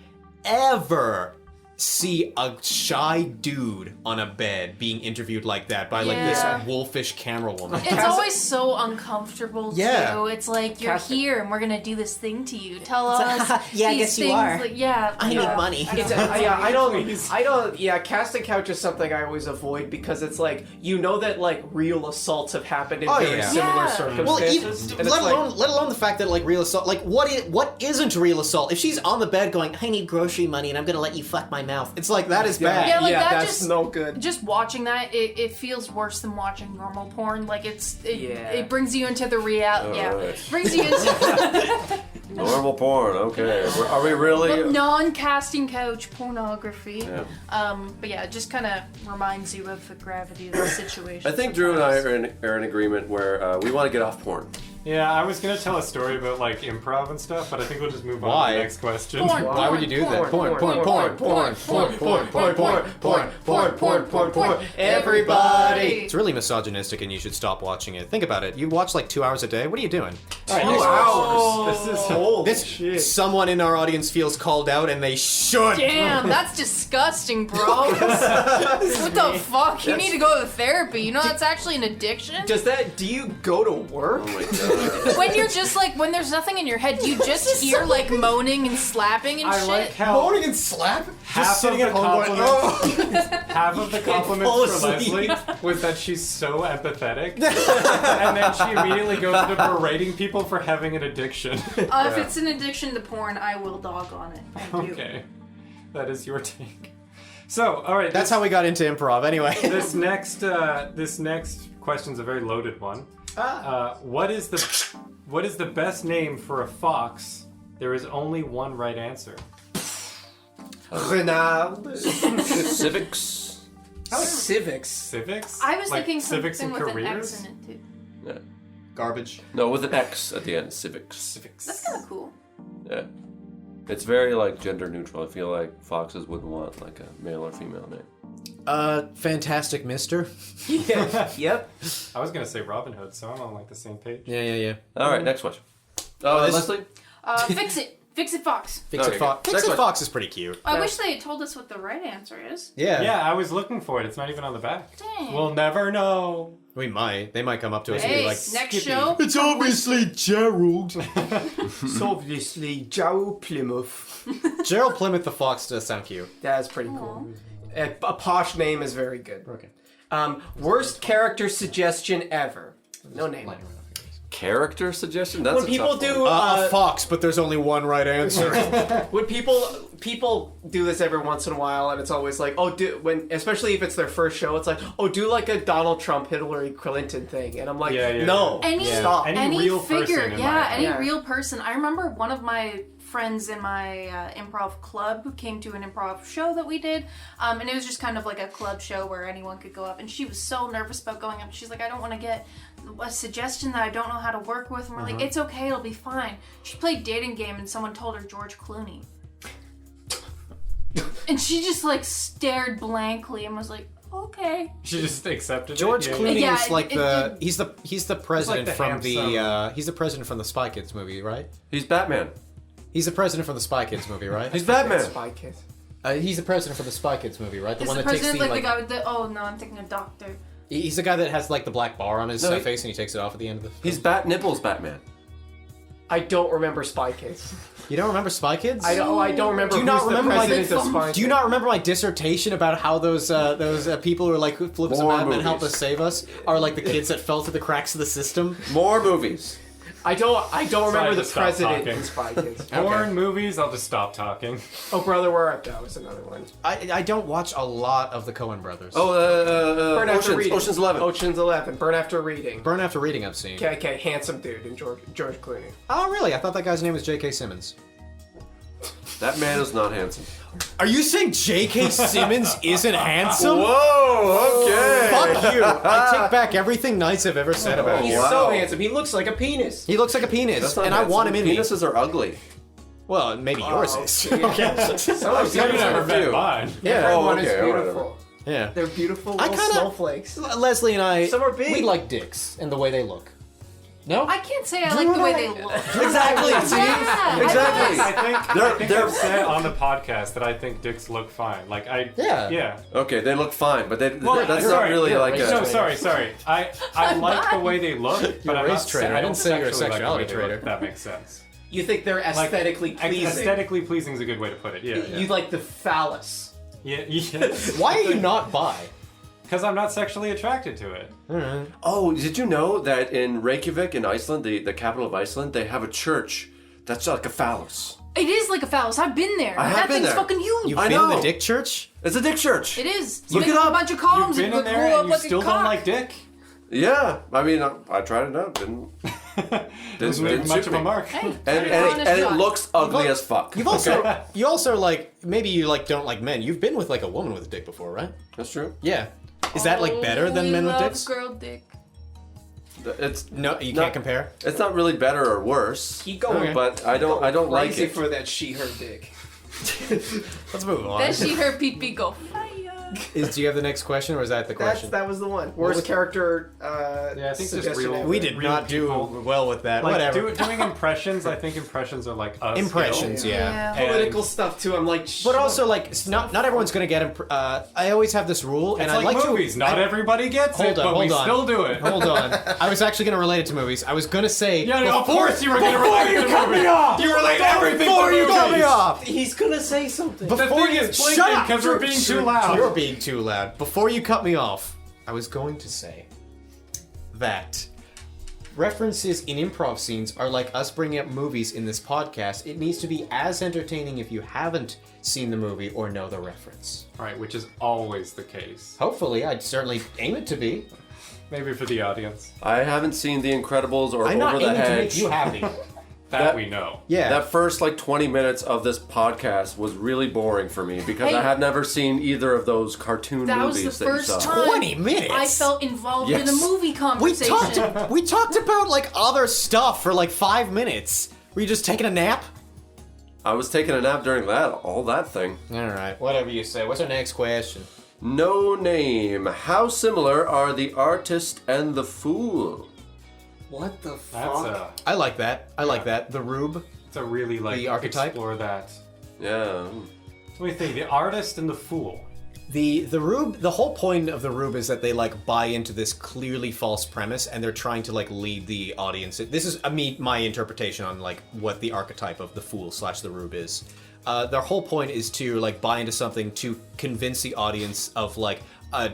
S2: ever see a shy dude on a bed being interviewed like that by like this
S5: Yeah.
S2: wolfish camera woman.
S5: It's always so uncomfortable
S2: Yeah.
S5: too. It's like you're
S3: Casting-
S5: here and we're gonna do this thing to you. Tell us.
S2: Yeah, I
S5: these
S2: guess you
S5: things.
S2: are.
S5: Like, yeah.
S2: I need
S5: yeah.
S2: money.
S3: Casting couch is something I always avoid because it's like, you know that like real assaults have happened in
S2: Oh,
S3: very
S2: yeah.
S3: similar
S5: Yeah.
S2: Well,
S3: circumstances.
S2: even,
S3: and
S2: let
S3: it's like,
S2: alone the fact that like real assault, like what isn't real assault? If she's on the bed going, I need grocery money and I'm gonna let you fuck my mouth, it's like that is bad.
S5: Yeah, like that
S3: that's
S5: just-
S3: no good.
S5: Just watching that, it feels worse than watching normal porn. Like it brings you into the reality. Yeah,
S4: Alright.
S5: brings you into
S4: Normal porn. Okay. Are we really?
S5: non-casting couch pornography.
S4: Yeah.
S5: But yeah, it just kind of reminds you of the gravity of the situation.
S4: I think Drew and I are in agreement where we want to get off porn.
S6: Yeah, I was gonna tell a story about like improv and stuff, but I think we'll just move on
S2: Why?
S6: to the next question.
S5: Porn.
S2: Why would you do that? Porn.
S3: Everybody.
S2: It's really misogynistic and you should stop watching it. Think about it. You watch like 2 hours a day. What are you doing?
S6: All right,
S3: 2
S6: next
S3: hours.
S6: This is
S3: Holy
S2: This
S3: shit.
S2: someone in our audience feels called out and they should.
S5: Damn, that's disgusting, bro. What the fuck? You need to go to therapy. You know that's actually an addiction.
S3: Do you go to work?
S4: Oh my god.
S5: When you're just like, when there's nothing in your head, you just hear like moaning and slapping and
S6: I
S5: shit.
S6: like how
S2: Moaning and slapping?
S6: half of the half of the
S3: fall
S6: compliments for
S3: asleep.
S6: Leslie was that she's so empathetic, and then she immediately goes into berating people for having an addiction.
S5: If it's an addiction to porn, I will dog on it. I do.
S6: Okay, that is your take. So, all right,
S2: That's how we got into improv anyway.
S6: this next question's a very loaded one. What is the best name for a fox? There is only one right answer.
S3: Renard.
S4: Civics.
S3: I like civics.
S6: Civics?
S5: I was
S6: Like
S5: thinking
S6: civics
S5: something
S6: and
S5: with an
S6: careers?
S5: X in it too.
S4: Yeah.
S2: Garbage.
S4: No, with an X at the end. Civics.
S6: Civics.
S5: That's kind of cool.
S4: Yeah. It's very like gender neutral. I feel like foxes wouldn't want like a male or female name.
S2: Fantastic Mister.
S3: Yeah. Yep.
S6: I was gonna say Robin Hood, so I'm on like the same page.
S2: Yeah.
S4: All right, next question.
S2: this-
S4: Leslie.
S5: Fix it. Fix it, Fox.
S2: Fix-It
S4: Okay,
S2: Fox.
S4: next
S2: Fix-It
S4: one.
S2: Fox is pretty cute.
S5: I wish they had told us what the right answer is.
S2: Yeah.
S6: Yeah, I was looking for it. It's not even on the back.
S5: Dang.
S6: We'll never know.
S2: We might. They might come up to us and
S5: Hey,
S2: be like,
S5: next
S6: Skippy.
S5: show.
S2: it's obviously Gerald.
S3: Obviously, Joe Plymouth.
S2: Gerald Plymouth the Fox does sound cute.
S3: That's pretty cool. A posh name is very good.
S2: Okay.
S3: Worst character suggestion ever. No name.
S4: Character suggestion? That's
S3: When
S4: a
S3: people
S4: tough one.
S3: do,
S2: A fox, but there's only one right answer.
S3: when people do this every once in a while, and it's always like, especially if it's their first show, it's like, do like a Donald Trump, Hillary Clinton thing, and I'm like,
S6: Yeah,
S3: no,
S5: Any
S3: stop.
S6: Any real
S5: figure,
S6: person in my
S5: any
S3: opinion.
S5: real person. I remember one of my friends in my improv club came to an improv show that we did, and it was just kind of like a club show where anyone could go up, and she was so nervous about going up. She's like, I don't want to get a suggestion that I don't know how to work with, and we're like, it's okay, it'll be fine. She played dating game, and someone told her George Clooney. And she just like stared blankly and was like, okay.
S6: She just accepted
S2: George
S6: it.
S2: Clooney
S5: Yeah,
S2: is like
S5: it-
S2: he's the president
S6: the
S2: from the
S6: handsome-
S2: he's the president from the Spy Kids movie, right?
S4: He's Batman.
S2: He's the president from the Spy Kids movie, right?
S4: He's Batman.
S3: Spy Kids.
S2: He's the president from the Spy Kids movie, right? The
S5: Is
S2: one
S5: the
S2: that takes
S5: president
S2: the
S5: like the guy with the? Oh no, I'm thinking of Doctor.
S2: He's the guy that has like the black bar on his
S4: No, he-
S2: face and he takes it off at the end of the film.
S4: He's Bat Nipples Batman.
S3: I don't remember Spy Kids.
S2: You don't remember Spy Kids?
S3: I don't remember.
S2: Do you not
S3: who's
S2: remember
S3: the
S2: my
S3: president of Spy
S2: Do you
S3: Kids.
S2: not remember my dissertation about how those people who are like who flips
S4: More
S2: them out and help
S4: movies.
S2: us save us are like the kids that fell through the cracks of the system?
S4: More movies.
S3: I don't remember the
S6: just stop
S3: president
S6: talking.
S3: in Spy Kids.
S6: Porn movies, I'll just stop talking.
S3: Oh, Brother, Where Art Thou is another one.
S2: I don't watch a lot of the Coen brothers.
S3: Burn After Reading.
S4: Ocean's 11.
S3: Ocean's 11. Burn After Reading.
S2: Burn After Reading I've seen.
S3: Okay, handsome dude and George Clooney.
S2: Oh really? I thought that guy's name was J.K. Simmons.
S4: That man is not handsome.
S2: Are you saying J.K. Simmons isn't handsome?
S4: Whoa, okay.
S2: Fuck you! I take back everything nice I've ever said about
S3: He's
S2: you.
S4: Wow.
S3: so handsome. He looks like a penis.
S2: He looks like a penis,
S4: That's not
S2: and I want him in me.
S4: Penises are ugly.
S2: Well, maybe yours is.
S3: Yeah.
S2: Okay.
S3: Someone's
S6: You've
S3: beautiful.
S6: never met mine.
S2: Yeah.
S3: Everyone
S4: okay,
S3: is
S4: all right,
S3: beautiful.
S2: Yeah.
S3: They're beautiful
S2: I
S3: little
S2: kinda-
S3: snowflakes.
S2: Leslie and I,
S3: Some are big.
S2: we like dicks and the way they look. No?
S5: I can't say I like the way they look.
S2: Exactly. See?
S5: Yeah,
S4: Exactly.
S6: I think I've said on the podcast that I think dicks look fine. Like
S2: Yeah.
S4: Okay, they look fine, but
S6: Well,
S4: that's not
S6: sorry,
S4: really
S2: you're
S4: like
S2: racist.
S6: No,
S4: a...
S6: sorry. I like the way they look, but
S2: You're a
S6: I'm
S2: race
S6: not
S2: traitor.
S6: saying
S2: I didn't say you're a
S6: sexually like the
S2: sexuality
S6: way they look,
S2: traitor.
S6: if that makes sense.
S3: You think they're
S6: Like,
S3: aesthetically pleasing.
S6: Aesthetically pleasing is a good way to put it. Yeah.
S3: You like the phallus.
S6: Yeah.
S2: Why are you not bi?
S6: Because I'm not sexually attracted to it.
S4: Oh, did you know that in Reykjavik in Iceland, the capital of Iceland, they have a church that's like a phallus?
S5: It is like a phallus. I've been there.
S4: I have
S5: That
S4: been
S5: thing's
S4: there.
S5: fucking huge.
S2: You've
S4: I
S2: been in
S4: know.
S2: the dick church?
S4: It's a dick church.
S5: It is.
S4: Look
S5: Make
S4: it up.
S5: A bunch of columns
S6: You've been in
S5: and
S6: there
S5: grew
S6: and
S5: up
S6: you
S5: like
S6: still
S5: a
S6: don't
S5: cock.
S6: like dick?
S4: Yeah, I mean, I tried it out. Didn't
S6: Doesn't leave
S4: suit
S6: much of
S4: me.
S6: a mark.
S5: Hey,
S4: And
S5: honest
S4: it
S5: shot.
S4: looks ugly as fuck.
S2: You've also, you also like, maybe you like don't like men. You've been with like a woman with a dick before, right?
S4: That's true.
S2: Yeah. Is that like better than
S5: We
S2: men with
S5: love
S2: dicks?
S5: Girl dick.
S4: It's
S2: No, you
S4: No.
S2: can't compare.
S4: it's not really better or worse.
S3: Keep going.
S4: But I don't like
S3: Crazy
S4: it.
S3: for that she/her dick.
S2: Let's move on.
S5: Then she her pee pee go fire.
S2: Do you have the next question, or is that the question?
S3: That was the one. Worst character.
S6: Yeah, I think just
S3: suggestion
S6: real-
S3: ever.
S2: We did
S6: Real
S2: not do
S6: people.
S2: well with that.
S6: Like
S2: Whatever.
S6: doing impressions, I think impressions are like us.
S2: Impressions,
S6: skill.
S2: yeah.
S5: Yeah.
S3: Political stuff too. I'm like.
S2: But also, like, not everyone's gonna get. I always have this rule, and
S6: It's
S2: I
S6: like
S2: like
S6: movies.
S2: to.
S6: Not everybody gets
S2: Hold
S6: it,
S2: on,
S6: but we
S2: hold on.
S6: still do it.
S2: Hold on. I was actually gonna relate it to movies. I was gonna say.
S6: Yeah, no, of
S2: before-
S6: course you were gonna
S2: before
S6: relate
S2: you
S6: it to
S2: cut
S6: movies.
S2: me off.
S6: You relate everything
S2: Before
S6: to
S2: you cut me
S6: movies.
S2: off.
S3: He's gonna say something.
S6: The
S2: Before
S6: thing
S2: you
S6: is
S2: shut
S6: blinking
S2: up,
S6: because we're being too loud.
S2: You're being too loud. Before you cut me off, I was going to say that references in improv scenes are like us bringing up movies in this podcast. It needs to be as entertaining if you haven't seen the movie or know the reference.
S6: Right, which is always the case.
S2: Hopefully, I'd certainly aim it to be.
S6: Maybe for the audience.
S4: I haven't seen The Incredibles or
S2: I'm not
S4: Over the
S2: aiming to make
S4: Hedge.
S2: you happy.
S6: That we know.
S2: Yeah.
S4: That first like 20 minutes of this podcast was really boring for me because
S5: Hey.
S4: I have never seen either of those cartoon
S5: That was
S4: movies
S5: the
S4: that you
S5: first
S4: saw.
S5: time
S2: 20 minutes?
S5: I felt involved in a
S4: Yes.
S5: movie
S2: we
S5: conversation.
S2: talked about like other stuff for like 5 minutes. Were you just taking a nap?
S4: I was taking a nap during all that thing.
S2: All right, whatever you say. What's our next question?
S4: No name. How similar are the artist and the fool?
S3: What the
S6: That's
S3: fuck?
S2: I like that. I like that. The Rube.
S6: it's a really like
S2: The archetype?
S6: explore that.
S4: Yeah.
S6: What do you think? The artist and the fool.
S2: The Rube, the whole point of the Rube is that they like buy into this clearly false premise and they're trying to like lead the audience. This is my interpretation on like what the archetype of the fool / the Rube is. Their whole point is to like buy into something to convince the audience of like a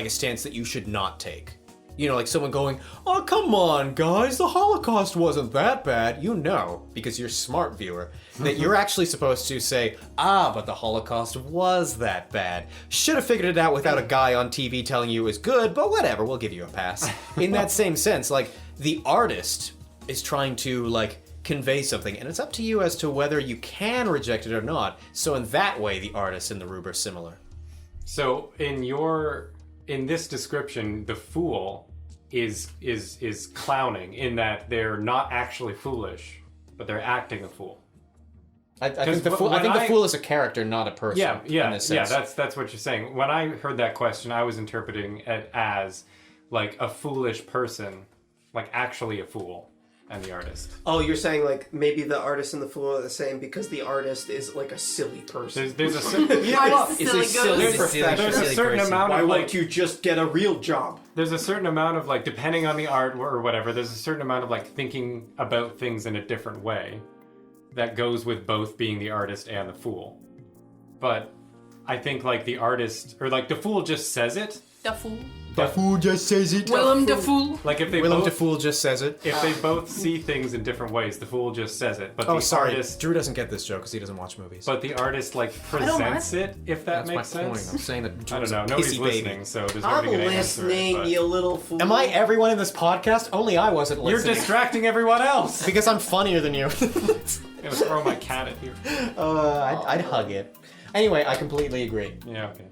S2: stance that you should not take. You know, like someone going, "Oh, come on, guys, the Holocaust wasn't that bad." You know, because you're a smart viewer, that you're actually supposed to say, "Ah, but the Holocaust was that bad. Should have figured it out without a guy on TV telling you it was good, but whatever, we'll give you a pass." In that same sense, like, the artist is trying to, like, convey something, and it's up to you as to whether you can reject it or not. So in that way, the artist and the Rube are similar.
S6: So in this description, the fool is clowning in that they're not actually foolish, but they're acting a fool.
S2: I think the
S6: when
S2: fool is a character, not a person.
S6: Yeah,
S2: in this sense.
S6: that's what you're saying. When I heard that question, I was interpreting it as like a foolish person, like actually a fool, and the artist.
S3: Oh, you're saying like maybe the artist and the fool are the same because the artist is like a silly person.
S6: There's a certain,
S5: Artist
S3: It's
S5: silly
S3: a silly
S5: ghost.
S3: profession.
S6: there's a
S2: silly
S6: certain
S2: person.
S6: amount
S3: Why
S6: of like
S3: won't you just get a real job?
S6: there's a certain amount of like depending on the art or whatever. There's a certain amount of like thinking about things in a different way that goes with both being the artist and the fool. But I think like the artist or like the fool just says it.
S5: The fool.
S2: The fool just says it.
S5: Willem the fool.
S6: Like if they
S2: Willem
S6: both
S2: Dafoe just says it.
S6: if they both see things in different ways, the fool just says it. But
S2: Oh,
S6: the
S2: sorry.
S6: artist
S2: Drew doesn't get this joke because he doesn't watch movies.
S6: but the artist like
S5: don't
S6: presents it, if that
S2: That's
S6: makes
S2: my point.
S6: sense.
S2: I'm saying that
S6: I don't
S2: Drew's
S6: know.
S2: a
S6: Nobody's
S2: pissy
S6: listening,
S2: baby.
S6: so there's
S3: I'm
S6: nobody gonna answer
S3: listening,
S6: it. But
S3: you little fool.
S2: Am I everyone in this podcast? Only I wasn't
S6: you're
S2: listening.
S6: distracting everyone else.
S2: Because I'm funnier than you.
S6: I'm gonna throw my cat at you.
S2: I'd hug it. Anyway, I completely agree.
S6: Yeah, okay.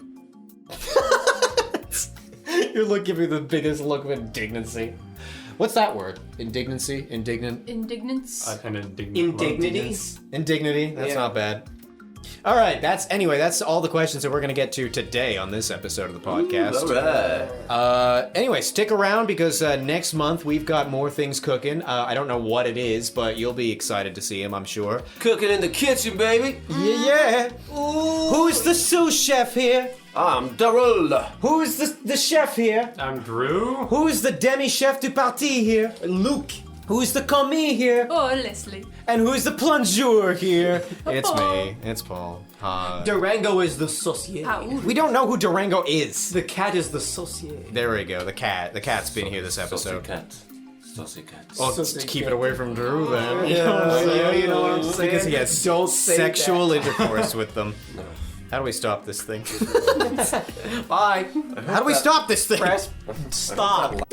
S2: You're giving me the biggest look of indignancy. What's that word? Indignancy? Indignant?
S5: Indignance.
S6: An indignant
S3: Indignity?
S2: Indignity? That's
S3: Yeah.
S2: not bad. All right, that's all the questions that we're going to get to today on this episode of the podcast.
S4: Alright.
S2: Anyway, stick around because next month we've got more things cooking. I don't know what it is, but you'll be excited to see them, I'm sure.
S4: Cooking in the kitchen, baby.
S2: Yeah. Who's the sous chef here?
S4: I'm Darul.
S2: Who's the chef here?
S6: I'm Drew.
S2: Who's the demi-chef du parti here? Luke. Who's the commis here?
S5: Oh, Leslie.
S2: And who's the plongeur here? It's me. It's Paul.
S3: Durango is the saucier.
S5: Ow.
S2: We don't know who Durango is.
S3: The cat is the saucier.
S2: There we go. The cat. The cat's been here this
S4: Saucy
S2: episode.
S4: cat. Saucy cat.
S2: Well,
S3: Saucy
S2: to keep
S3: cat.
S2: it away from Drew, then.
S3: You know what I'm saying?
S2: Because he has
S3: Don't say
S2: sexual
S3: that.
S2: intercourse with them. How do we stop this thing?
S3: Bye.
S2: How do we stop this thing?
S3: Press stop.